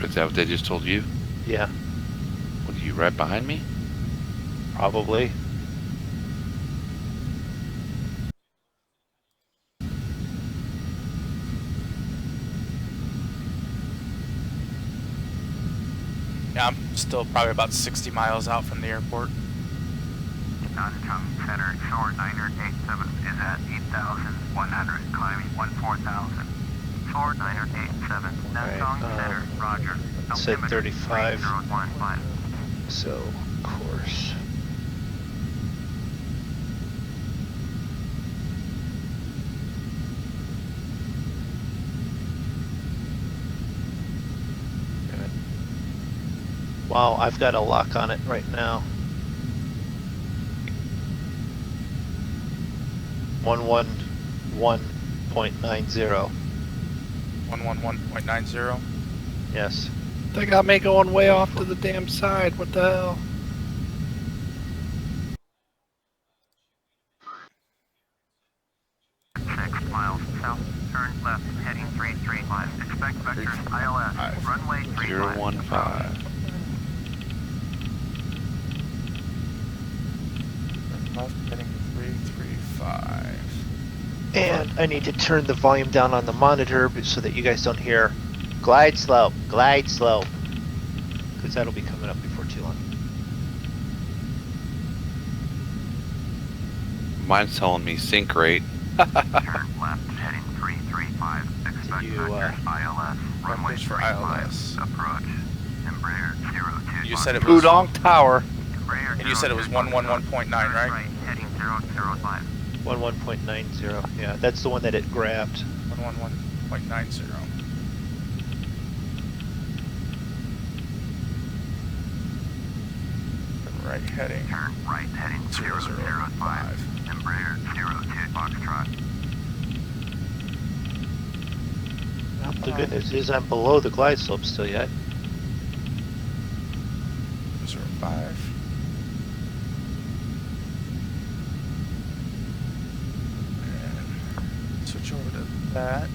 Is that what they just told you? Yeah, What, are you right behind me? probably. Yeah, I'm still probably about 60 miles out from the airport. Non-incoming center, short 987 is at 8,100, climbing 14,000. Short 987, non-incoming center, roger. Said 35. 3015. So, course. Good. Wow, I've got a lock on it right now. 111.90. 111.90. Yes. They got me going way off to the damn side. What the hell? Six miles south, turn left, heading 335. Expect vectors ILS, runway 35. 015. Left heading 335. And I need to turn the volume down on the monitor so that you guys don't hear glide slope, because that'll be coming up before too long. Mine's telling me sync rate. Turn left, heading 335. Expect You, vectors ILS, runway vectors for 35. ILS. Approach. Embraer 02. You said it was, Pudong Tower. Embraer and you said it was 111.9, right? Heading 005. 11.90. Yeah, that's the one that it grabbed. 111.90. right heading. Turn right heading 005. Embraer 02 Foxtrot. Well, the good news is I'm below the glide slope still yet. 05. And switch over to that.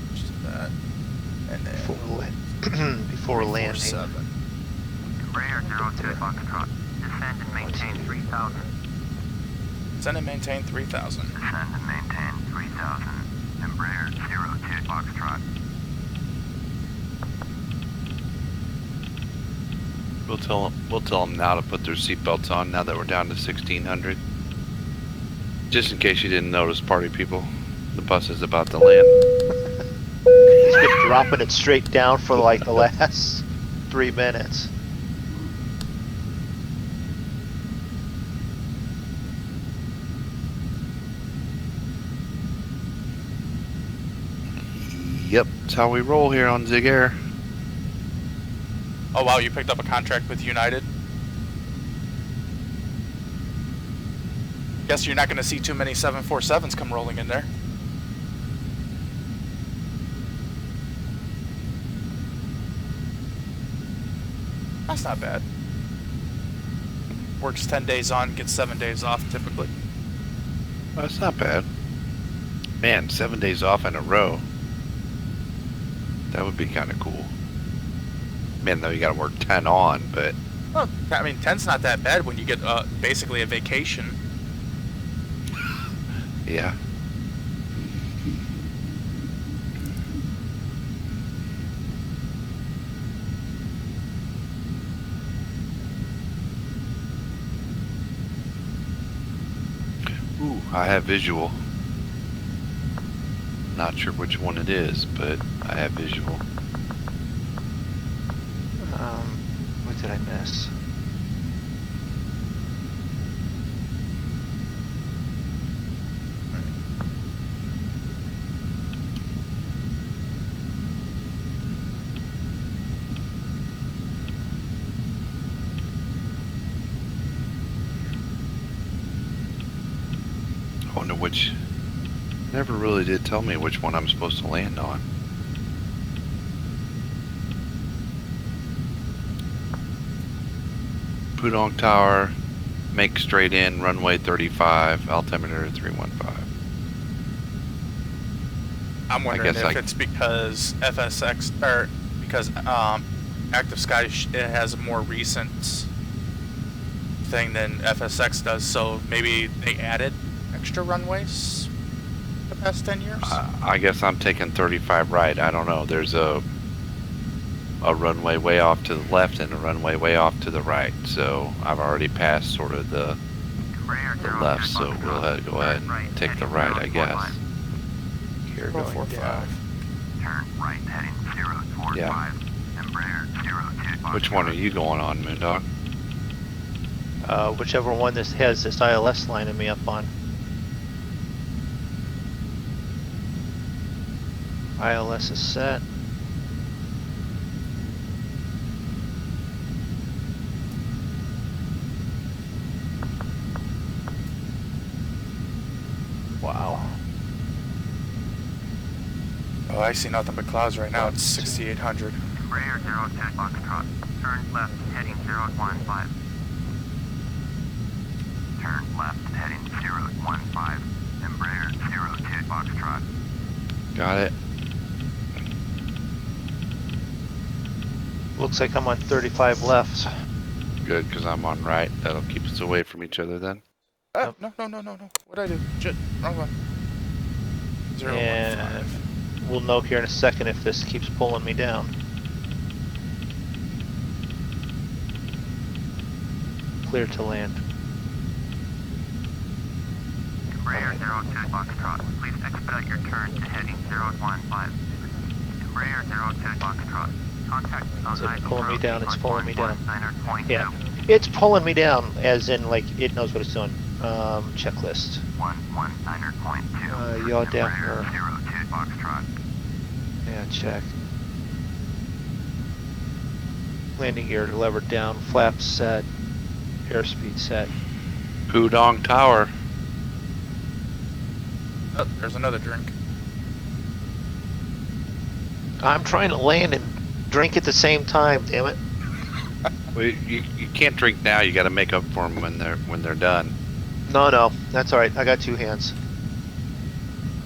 Switch to that. And then Before landing. 7. Embraer 02 Foxtrot. Descend and maintain 3000. Descend and maintain 3000. Descend and maintain 3000. Embraer 02 Foxtrot. We'll tell them now to put their seatbelts on now that we're down to 1600. Just in case you didn't notice, party people, the bus is about to land. He's been dropping it straight down for like the last 3 minutes. Yep, that's how we roll here on Zig Air. Oh wow, you picked up a contract with United? Guess you're not going to see too many 747s come rolling in there. That's not bad. Works 10 days on, gets 7 days off typically. That's not bad. Man, 7 days off in a row. That would be kind of cool. Man, though, you got to work 10 on, but... Well, I mean, 10's not that bad when you get basically a vacation. Yeah. Ooh, I have visual. Not sure which one it is, but I have visual. What did I miss? I wonder which... Never really did tell me which one I'm supposed to land on. Pudong Tower, make straight in, runway 35, altimeter 315. I'm wondering guess if it's because FSX, or because Active Sky it has a more recent thing than FSX does, so maybe they added extra runways the past 10 years? I guess I'm taking 35 right. I don't know. There's a runway way off to the left and a runway way off to the right. So I've already passed sort of the left, so we'll go ahead and take the right, I guess. Here going down. 445. Turn right heading 045. Yeah. Embraer 02. Which one are you going on, Moondog? Whichever one this has this ILS lining me up on. ILS is set. Wow. Oh, I see nothing but clouds right now. It's 6,800. Embraer 02 Foxtrot. Turn left heading 015. Turn left heading 015. Embraer 02 Foxtrot. Got it. Looks like I'm on 35 left. Good, because I'm on right. That'll keep us away from each other then. Ah, no. What'd I do? Shit, wrong one. 015. And we'll know here in a second if this keeps pulling me down. Clear to land. Embraer 02 Foxtrot. Please expedite your turn to heading 015. Embraer 02 Foxtrot. Contact Is it pulling me down? It's pulling me down. 119.2. Yeah. It's pulling me down, as in, like, it knows what it's doing. Checklist. 119.2. Yaw down Embraer here. 02 Foxtrot. Yeah, check. Landing gear levered down, flaps set, airspeed set. Pudong Tower. Oh, there's another drink. I'm trying to land and drink at the same time, damn it. Well, you can't drink now. You got to make up for them when they're done. No, that's all right. I got 2 hands.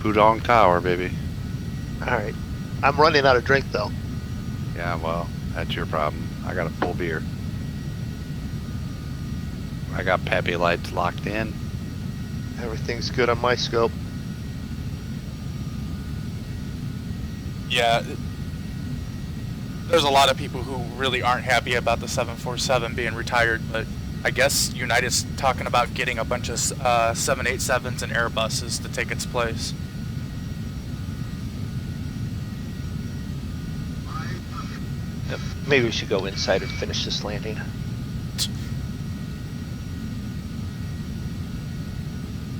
Pudong Tower, baby. All right. I'm running out of drink though. Yeah, well, that's your problem. I got a full beer. I got Peppy lights locked in. Everything's good on my scope. Yeah. There's a lot of people who really aren't happy about the 747 being retired, but I guess United's talking about getting a bunch of 787s and Airbuses to take its place. Yep. Maybe we should go inside and finish this landing.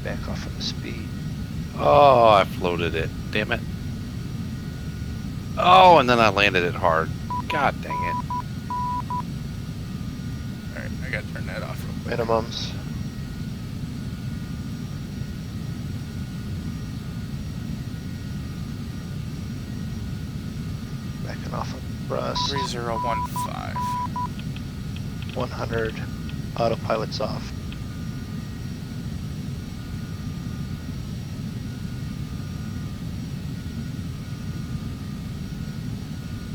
Back off on the speed. Oh, I floated it. Damn it. Oh, and then I landed it hard. God dang it. Alright, I gotta turn that off real quick. Minimums. Backing off of thrust. 3015. 100. Autopilot's off.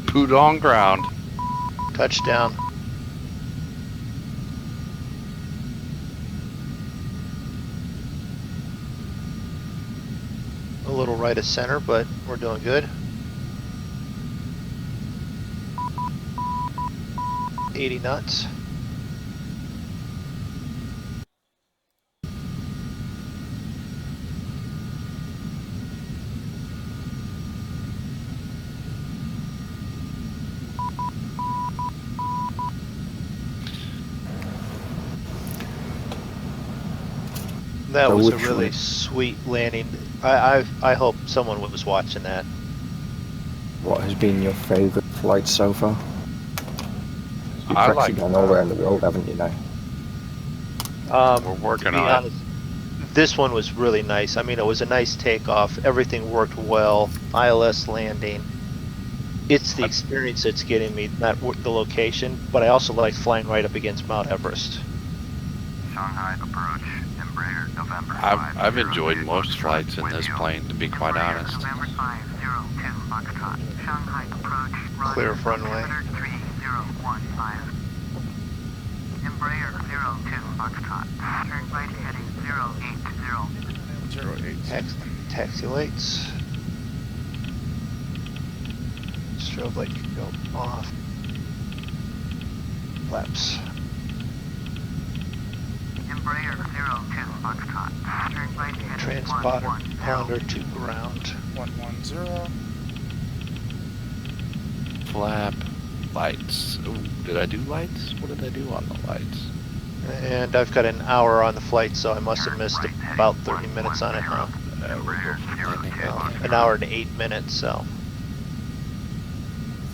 Pudong ground. Touchdown. A little right of center, but we're doing good. 80 knots. That was a really sweet landing. I hope someone was watching that. What has been your favourite flight so far? You've I actually like gone all around the world, haven't you now? We're working to be on honest, this one was really nice. I mean, it was a nice takeoff. Everything worked well. ILS landing. It's the experience that's getting me, not the location, but I also like flying right up against Mount Everest. Shanghai approach, Embraer, November I've enjoyed most flights in this plane, to be quite honest. November 502 Foxtrot. Shanghai approach. Clear of runway. 3015. Embraer 02 Foxtrot. Turn right heading 080. Taxi lights. Strobe light can go off. Flaps. Embraer 02 Foxtrot. Turn right heading Transponder 110. pounder to ground. 110. Flap. Lights. Ooh, did I do lights? What did I do on the lights? And I've got an hour on the flight, so I must have missed about 30 minutes on it, huh? An hour and 8 minutes, so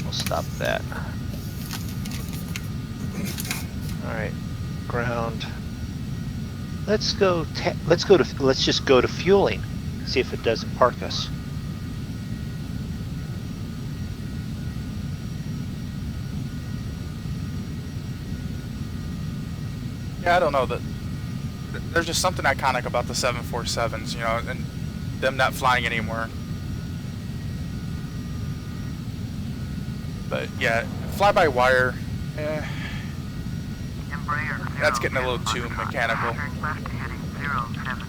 we'll stop that. All right, ground. Let's just go to fueling. See if it doesn't park us. Yeah, I don't know. There's just something iconic about the 747s, you know, and them not flying anymore. But yeah, fly-by-wire, that's getting a little too mechanical.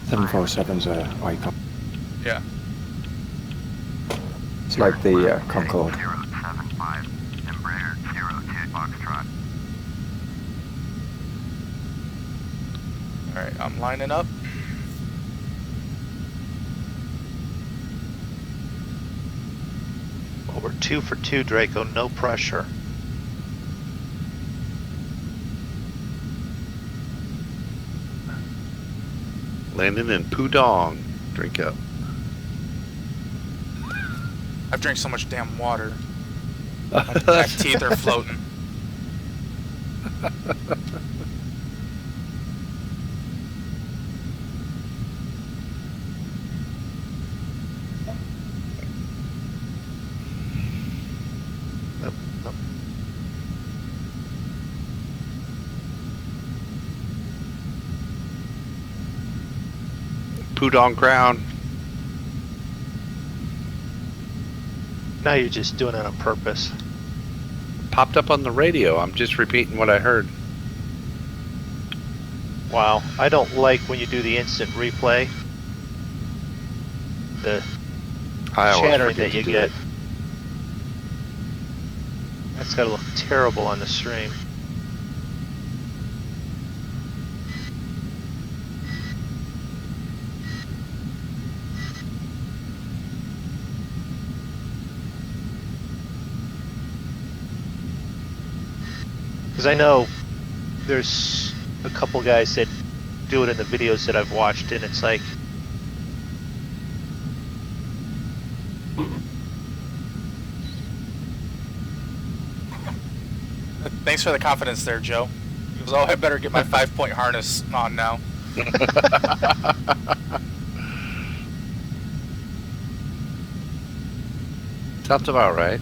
747's a icon. Yeah. It's like the Concorde. 075, Embraer 02 Foxtrot. Alright, I'm lining up. Well, we're 2 for 2, Draco. No pressure. Landing in Pudong. Drink up. I've drank so much damn water. My teeth are floating. Nope, nope. Pudong ground. Now you're just doing it on purpose. Popped up on the radio. I'm just repeating what I heard. Wow, I don't like when you do the instant replay. The I always chattering forget that you to do get. it. That's gotta look terrible on the stream. Because I know there's a couple guys that do it in the videos that I've watched, and it's like, Thanks for the confidence there, Joe. He was, oh, I better get my 5-point harness on now. Sounds about right.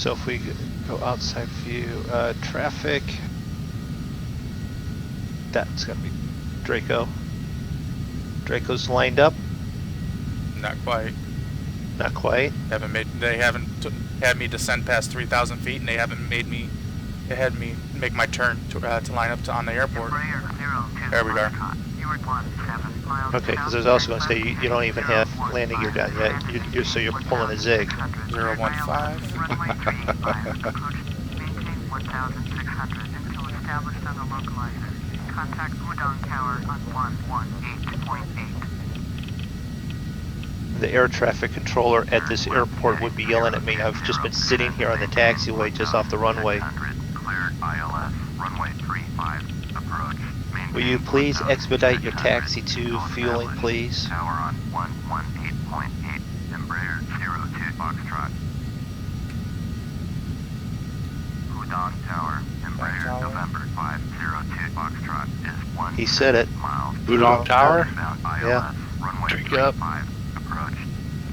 so if we go outside view, traffic, that's gonna be Draco. Draco's lined up. Not quite. Not quite. They haven't had me descend past 3,000 feet, and they haven't made me. They had me make my turn to line up on the airport. There we go. Okay, because I was also going to say you don't even have landing gear down yet. So you're pulling a zig. 015. Runway 35, approach, maintain 1,600 until established on the localizer. Contact Udon Tower on 118.8. The air traffic controller at this airport would be yelling at me. I've just been sitting here on the taxiway just off the runway. Cleared ILS, runway 35, approach. Will you please expedite your taxi to fueling, please? Tower on 118.8, Embraer 02 Foxtrot. Udon Tower, Embraer November 502 Foxtrot is 1 He said it. miles. Udon Tower? Yeah. Runway Drink up. 35, approach.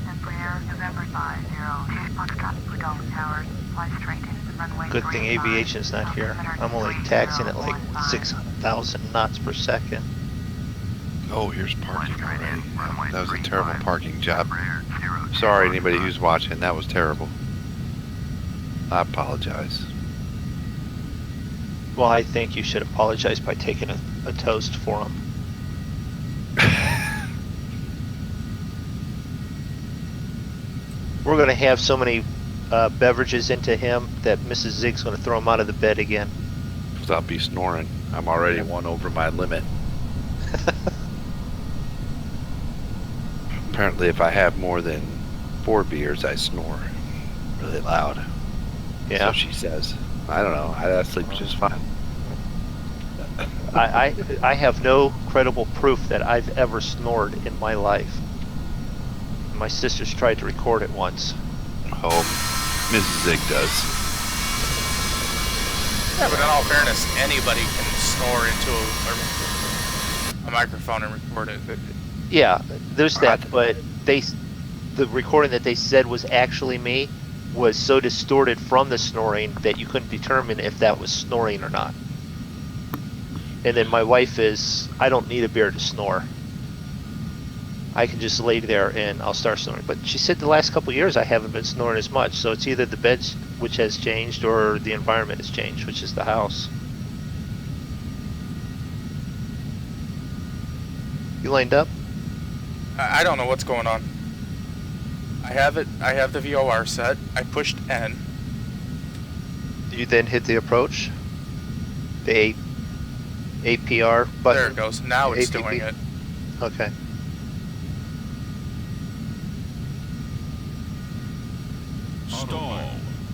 Embraer November 502 Foxtrot Udon Tower. Fly straight into the runway. Good thing 35, aviation's not here. I'm only taxiing at like 6,000 knots per second. Oh, here's parking Straight in, already. runway That was a terrible 35, parking job. Embraer 02 Sorry, anybody who's watching. That was terrible. I apologize. Well, I think you should apologize by taking a toast for him. We're going to have so many beverages into him that Mrs. Zig's going to throw him out of the bed again. Because I'll be snoring. I'm already one over my limit. Apparently, if I have more than 4 beers, I snore really loud. Yeah. So she says. I don't know. I sleep just fine. I have no credible proof that I've ever snored in my life. My sister's tried to record it once. Oh, Mrs. Zig does. Yeah, but in all fairness, anybody can snore into a microphone and record it. Yeah, there's that, but the recording that they said was actually me was so distorted from the snoring that you couldn't determine if that was snoring or not. And then my wife is, I don't need a beer to snore. I can just lay there and I'll start snoring. But she said the last couple of years I haven't been snoring as much, so it's either the bed which has changed or the environment has changed, which is the house. You lined up? I don't know what's going on. I have it. I have the VOR set. I pushed N. You then hit the approach? The APR button? There it goes. Now it's APP? doing it. Okay.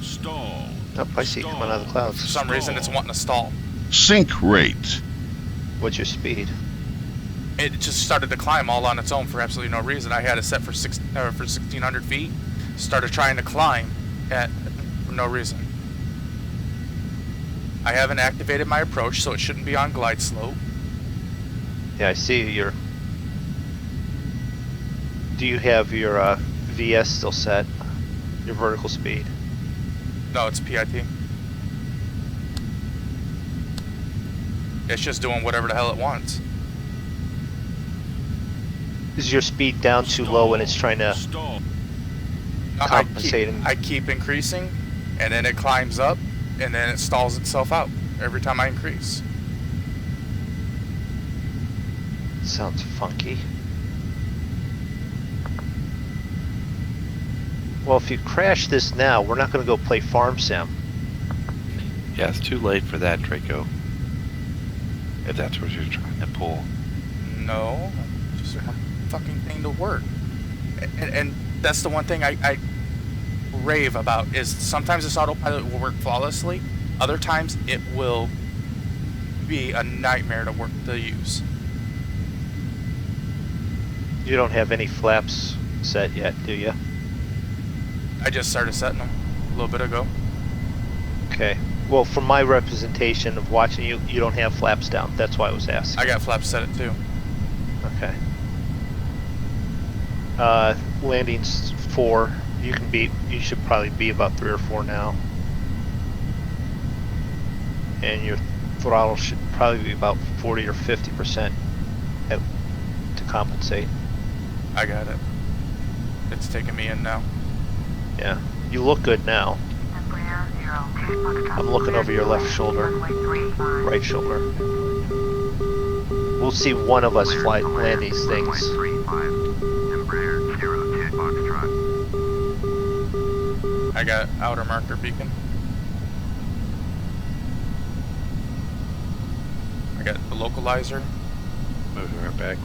Stall. Oh, I see it coming out of the For clouds. some reason, it's wanting to stall. Sync rate. What's your speed? it just started to climb all on its own for absolutely no reason. I had it set for 1,600 feet. Started trying to climb for no reason. I haven't activated my approach, so it shouldn't be on glide slope. Yeah, I see your. Do you have your VS still set? Your vertical speed? No, it's PIT. It's just doing whatever the hell it wants. Is your speed down too low and it's trying to Stall. compensate? I keep increasing, and then it climbs up, and then it stalls itself out every time I increase. Sounds funky. Well, if you crash this now, we're not going to go play Farm Sim. Yeah, it's too late for that, Draco. If that's what you're trying to pull. No, I just want the fucking thing to work. And that's the one thing I rave about, is sometimes this autopilot will work flawlessly. Other times it will be a nightmare to use. You don't have any flaps set yet, do you? I just started setting them a little bit ago. Okay. Well, from my representation of watching you, you don't have flaps down. That's why I was asking. I got flaps set it too. Okay. Landings 4. You should probably be about 3 or 4 now. And your throttle should probably be about 40 or 50% to compensate. I got it. It's taking me in now. Yeah. You look good now. I'm looking over your left shoulder, right shoulder. We'll see one of us land these things. I got outer marker beacon. I got the localizer. Moving right back.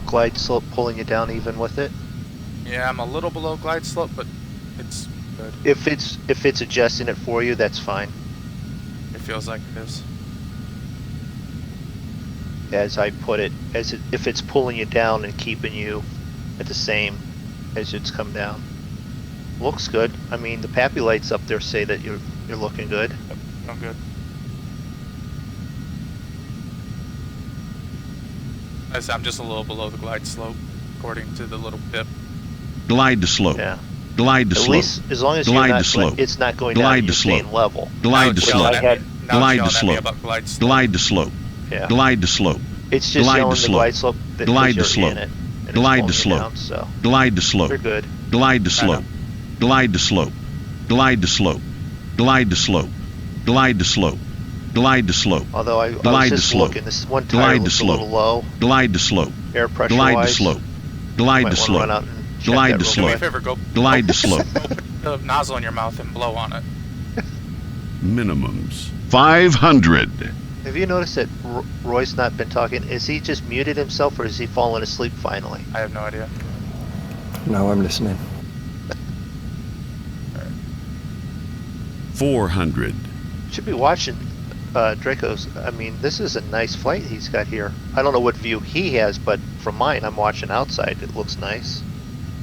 Glide slope pulling you down even with it. Yeah, I'm a little below glide slope, but it's good. If it's adjusting it for you, that's fine. It feels like it is. As I put it, if it's pulling you down and keeping you at the same as it's come down. Looks good. I mean, the pappy lights up there say that you're looking good. Yep, I'm good. I'm just a little below the glide slope, according to the little pip. Glide to slope. Yeah. Glide to At slope. least as long as Glide you're not, to slope. it's not going Glide down. to You're slope. staying level. Glide to Now it's yelling slope. I at had- me. Now Glide it's to yelling at me slope. about glide slope. Glide to slope. Yeah. Glide to slope. It's just Glide to yelling the slope. glide slope that Glide because to you're in slope. it. And it's Glide to pulling you slope. down, so Glide to slope. you're good. Glide to slope. Glide to slope. Glide to slope. Glide to slope. Glide to slope. Glide to slope. Although I was Glide to just slope. looking, this one tire Glide to looks a slope. little low, Glide to slope. air pressure Glide to wise. slope. Glide to Might wanna run slope. out and check Glide that to real Do me a slope. quick. favor, go Glide to slope. put the nozzle in your mouth and blow on it. Minimums 500. Have you noticed that Roy's not been talking? Is he just muted himself or is he falling asleep finally? I have no idea. No, I'm listening. 400. Should be watching Draco's. I mean, this is a nice flight he's got here. I don't know what view he has, but from mine, I'm watching outside. It looks nice.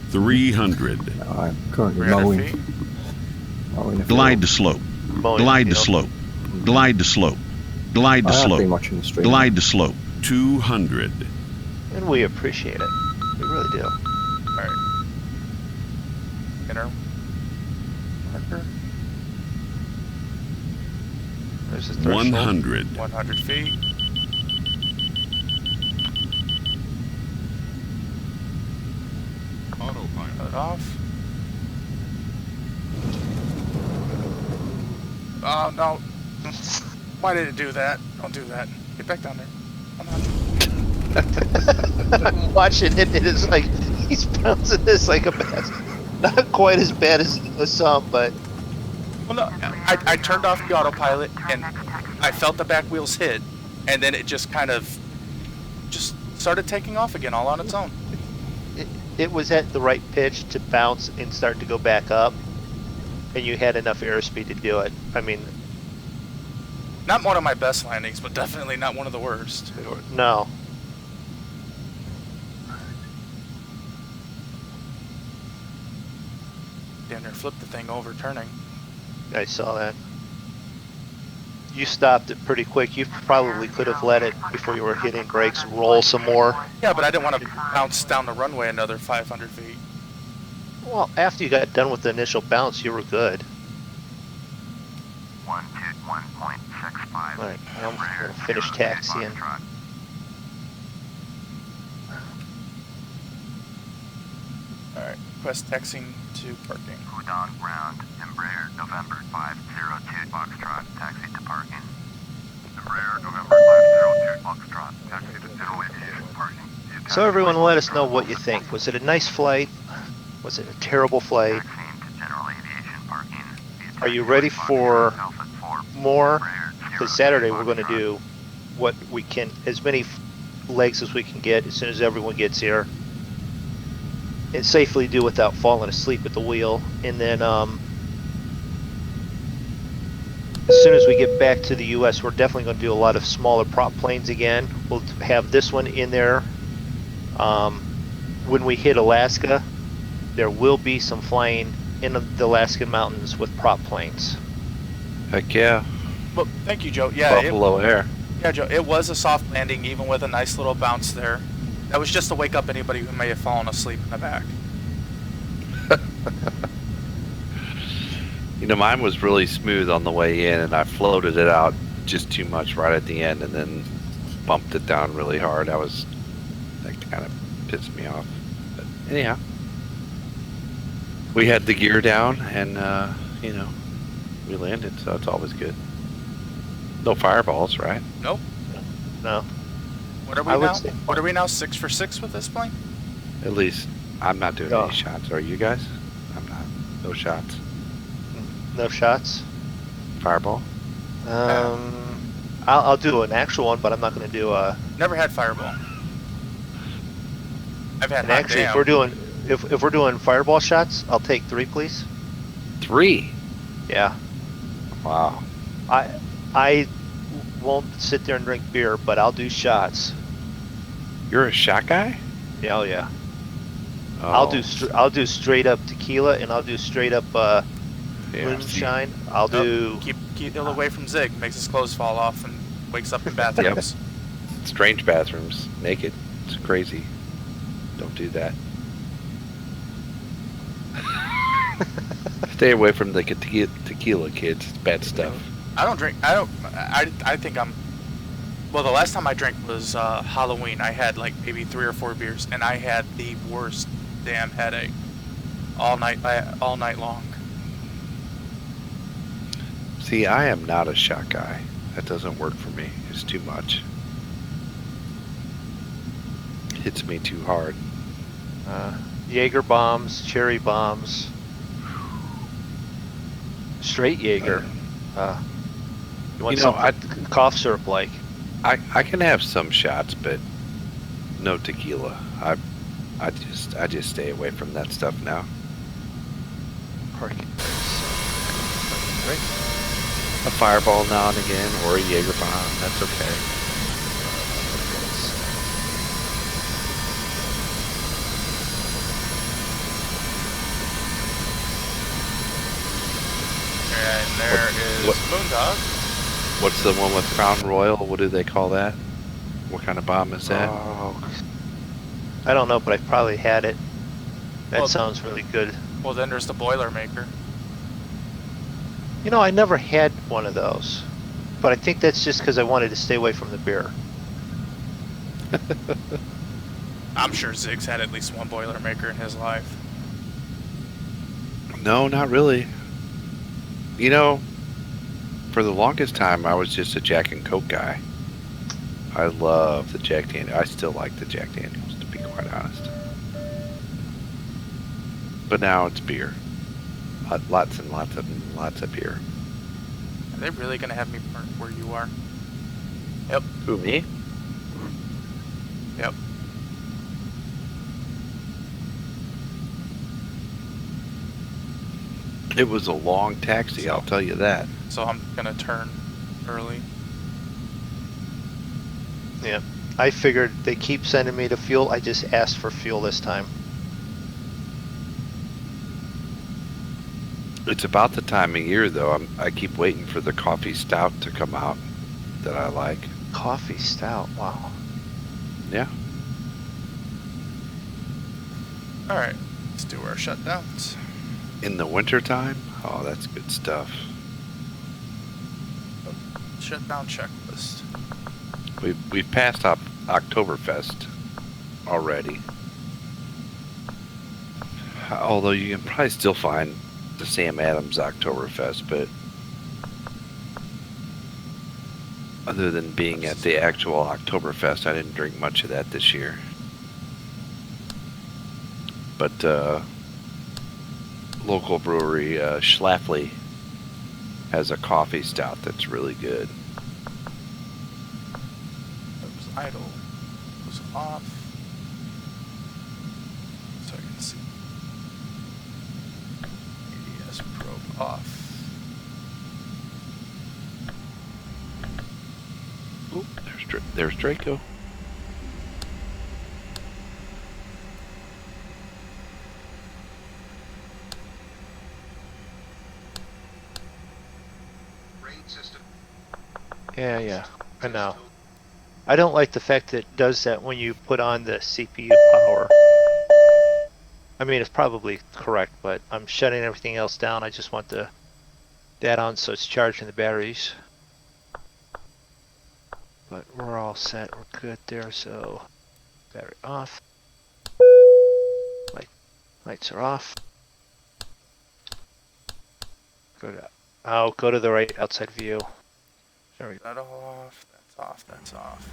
300. I'm currently 300 mowing. feet. Mowing a Glide field. to slope. Mowing, Glide you to know. slope. Glide to slope. Glide to I have been slope. watching the stream. Glide to slope. 200. And we appreciate it. We really do. Alright. Inner marker. There's the threshold. 100. 100 feet. Autopilot. Cut it off. Oh no. Why did it do that? Don't do that. Get back down there. Come on. I'm watching it, and it's like he's bouncing this like a mess. Not quite as bad as some, but Well, no, I turned off the autopilot and I felt the back wheels hit, and then it just kind of just started taking off again all on its own. it was at the right pitch to bounce and start to go back up, and you had enough airspeed to do it. I mean, Not one of my best landings, but definitely not one of the worst. No. Damn near flipped the thing over turning. I saw that. You stopped it pretty quick. You probably could have let it before you were hitting brakes roll some more. Yeah, but I didn't want to bounce down the runway another 500 feet. Well, after you got done with the initial bounce, you were good. 121.65. Alright, I'm gonna finish taxiing. Alright, request taxiing to parking. Udon ground, Embraer, November 502 Foxtrot, taxi to parking. Embraer, November 502 Foxtrot, taxi to general aviation parking. So everyone let us know what you think. Was it a nice flight? Was it a terrible flight? Taxiing to general aviation parking. Are you ready for more? Because Saturday we're going to do what we can, as many legs as we can get as soon as everyone gets here. And safely do without falling asleep at the wheel. And then as soon as we get back to the US, we're definitely going to do a lot of smaller prop planes again. We'll have this one in there. When we hit Alaska, there will be some flying in the Alaskan mountains with prop planes. Heck yeah. Well, thank you, Joe. Yeah, Buffalo Air. yeah, Joe. It was a soft landing, even with a nice little bounce there. That was just to wake up anybody who may have fallen asleep in the back. You know, mine was really smooth on the way in, and I floated it out just too much right at the end, and then bumped it down really hard. That kind of pissed me off. But anyhow, we had the gear down, and you know, we landed, so it's always good. No fireballs, right? Nope. No. What are we I would now? say- What are we now? 6 for 6 with this plane? At least I'm not doing No. any shots. Are you guys? I'm not. No shots. No shots? Fireball? I'll do an actual one, but I'm not going to do a... Never had fireball. I've had And hot actually, damn. if we're doing fireball shots, I'll take 3, please. 3? Yeah. Wow. I won't sit there and drink beer, but I'll do shots. You're a shot guy? Yeah, oh yeah. Oh, I'll do straight up tequila, and I'll do straight up yeah, moonshine. I'll do... Keep ill away from Zig. Makes his clothes fall off and wakes up in bathrooms. strange bathrooms, naked. It's crazy. Don't do that. Stay away from the tequila, kids. It's bad stuff. I don't drink. I think I'm. Well, the last time I drank was Halloween. I had like maybe 3 or 4 beers, and I had the worst damn headache all night long. See, I am not a shot guy. That doesn't work for me. It's too much. Hits me too hard. Jaeger bombs, cherry bombs, straight Jaeger. You want You know, something cough syrup like? I can have some shots, but no tequila. I just stay away from that stuff now. Parking. A fireball now and again, or a Jaeger bomb. That's okay. And there is What- Moondog. What's the one with Crown Royal? What do they call that? What kind of bomb is that? Oh, I don't know, but I probably had it. That Well- sounds really good. Well, then there's the Boilermaker. You know, I never had one of those, but I think that's just because I wanted to stay away from the beer. I'm sure Zig's had at least one Boilermaker in his life. No, not really. You know, for the longest time, I was just a Jack and Coke guy. I love the Jack Daniels. I still like the Jack Daniels, to be quite honest. But now it's beer. Lots and lots of beer. Are they really gonna have me park where you are? Who, me? Yep. It was a long taxi, I'll tell you that. So I'm gonna turn early. Yeah. I figured they keep sending me the fuel. I just asked for fuel this time. It's about the time of year, though. I keep waiting for the coffee stout to come out that I like. Coffee stout. Wow. Yeah. All right, let's do our shutdowns. In the wintertime? Oh, that's good stuff. Shutdown checklist. We've passed up Oktoberfest already. Although you can probably still find the Sam Adams Oktoberfest, but other than being at the actual Oktoberfest, I didn't drink much of that this year. But local brewery Schlafly has a coffee stout that's really good. That was idle. Was off. So I can see. ADS probe off. Oop, there's Draco. Yeah, I know. I don't like the fact that it does that when you put on the CPU power. I mean, it's probably correct, but I'm shutting everything else down. I just want that on so it's charging the batteries. But we're all set. We're good there. So battery off. Lights are off. Go to the right outside view. There we go. That all off. That's off. That's off.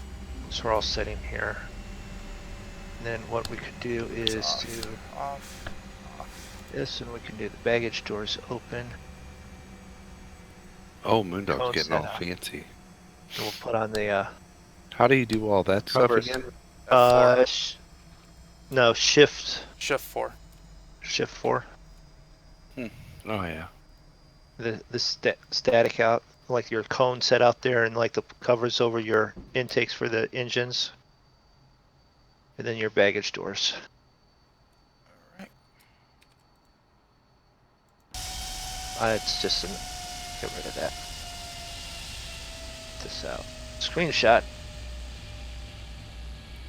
So we're all sitting here. And then what we could do is Off. do Off. this, and we can do the baggage doors open. Oh, Moondog's Close getting that all up. fancy. And we'll put on the How do you do all that stuff covers. again? F4. No, shift Shift 4. 4. Oh yeah. The static out, like your cone set out there, and like the covers over your intakes for the engines, and then your baggage doors. Alright. It's just get rid of that. This out. Screenshot.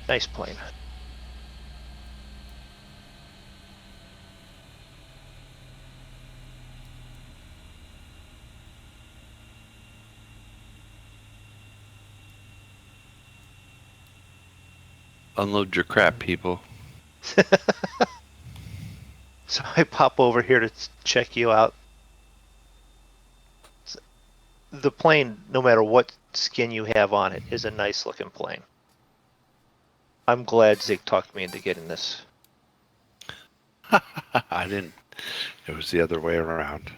Nice plane. Unload your crap, people. So I pop over here to check you out. The plane, no matter what skin you have on it, is a nice looking plane. I'm glad Zig talked me into getting this. I didn't. It was the other way around.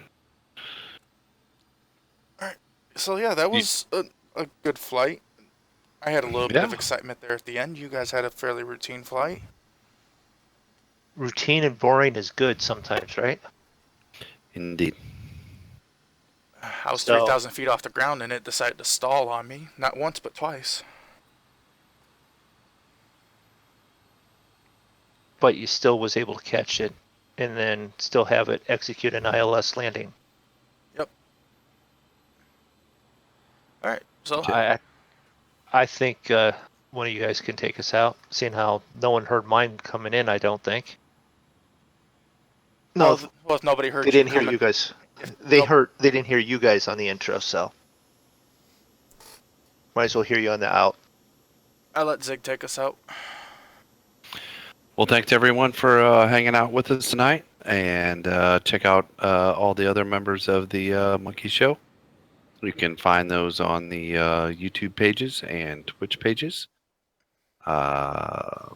So yeah, that was a good flight. I had a little bit of excitement there at the end. You guys had a fairly routine flight. Routine and boring is good sometimes, right? Indeed. I was So- 3,000 feet off the ground and it decided to stall on me. Not once, but twice. But you still was able to catch it and then still have it execute an ILS landing. Yep. Alright, so I think one of you guys can take us out, seeing how no one heard mine coming in, I don't think. No, well, if nobody heard they didn't hear coming- you guys. if They nope- they didn't hear you guys on the intro, so might as well hear you on the out. I let Zig take us out. Well, thanks everyone for hanging out with us tonight, and check out all the other members of the Monkey Show. You can find those on the YouTube pages and Twitch pages. Our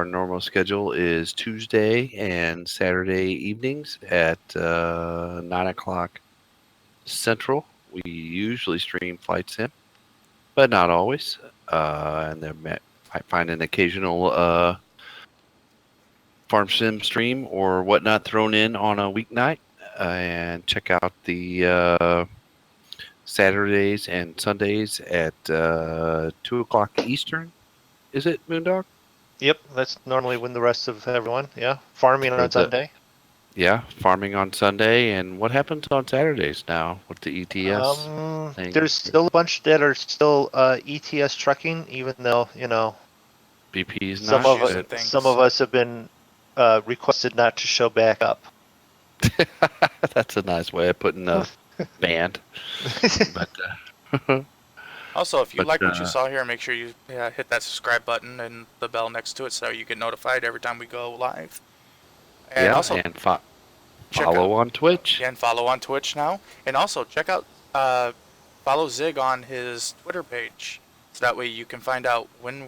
normal schedule is Tuesday and Saturday evenings at 9 o'clock Central. We usually stream Flight Sim, but not always. And then I find an occasional Farm Sim stream or whatnot thrown in on a weeknight. And check out the Saturdays and Sundays at 2 o'clock Eastern. Is it, Moondog? Yep, that's normally when the rest of everyone. Yeah, farming Or on Sunday. Yeah, farming on Sunday. And what happens on Saturdays now with the ETS thing? There's still a bunch that are still ETS trucking, even though BP's some not. of Issues us, and things. some of us have been requested not to show back up. That's a nice way of putting a band. But Also, if you But, like what you saw here, make sure you hit that subscribe button and the bell next to it so you get notified every time we go live. And yeah, also and check follow out- on Twitch. and follow on Twitch now. And also check out follow Zig on his Twitter page, so that way you can find out when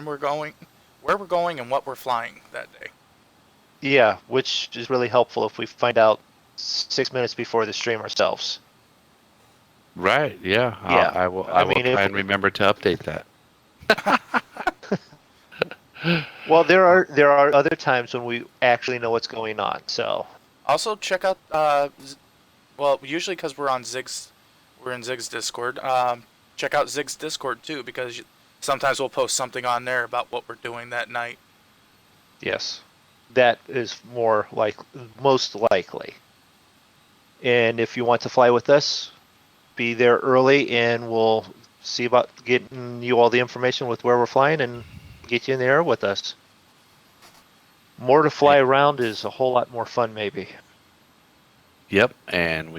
we're going, where we're going, and what we're flying that day. Yeah, which is really helpful if we find out 6 minutes before the stream ourselves. Right? Yeah. Yeah. I will. I I will mean, if- try and remember to update that. Well, there are other times when we actually know what's going on. So Also check out well, usually because we're in Zig's Discord. Check out Zig's Discord too, because sometimes we'll post something on there about what we're doing that night. yes, that is most likely. And if you want to fly with us, be there early, and we'll see about getting you all the information with where we're flying and get you in the air with us. More to fly around is a whole lot more fun, maybe. Yep. And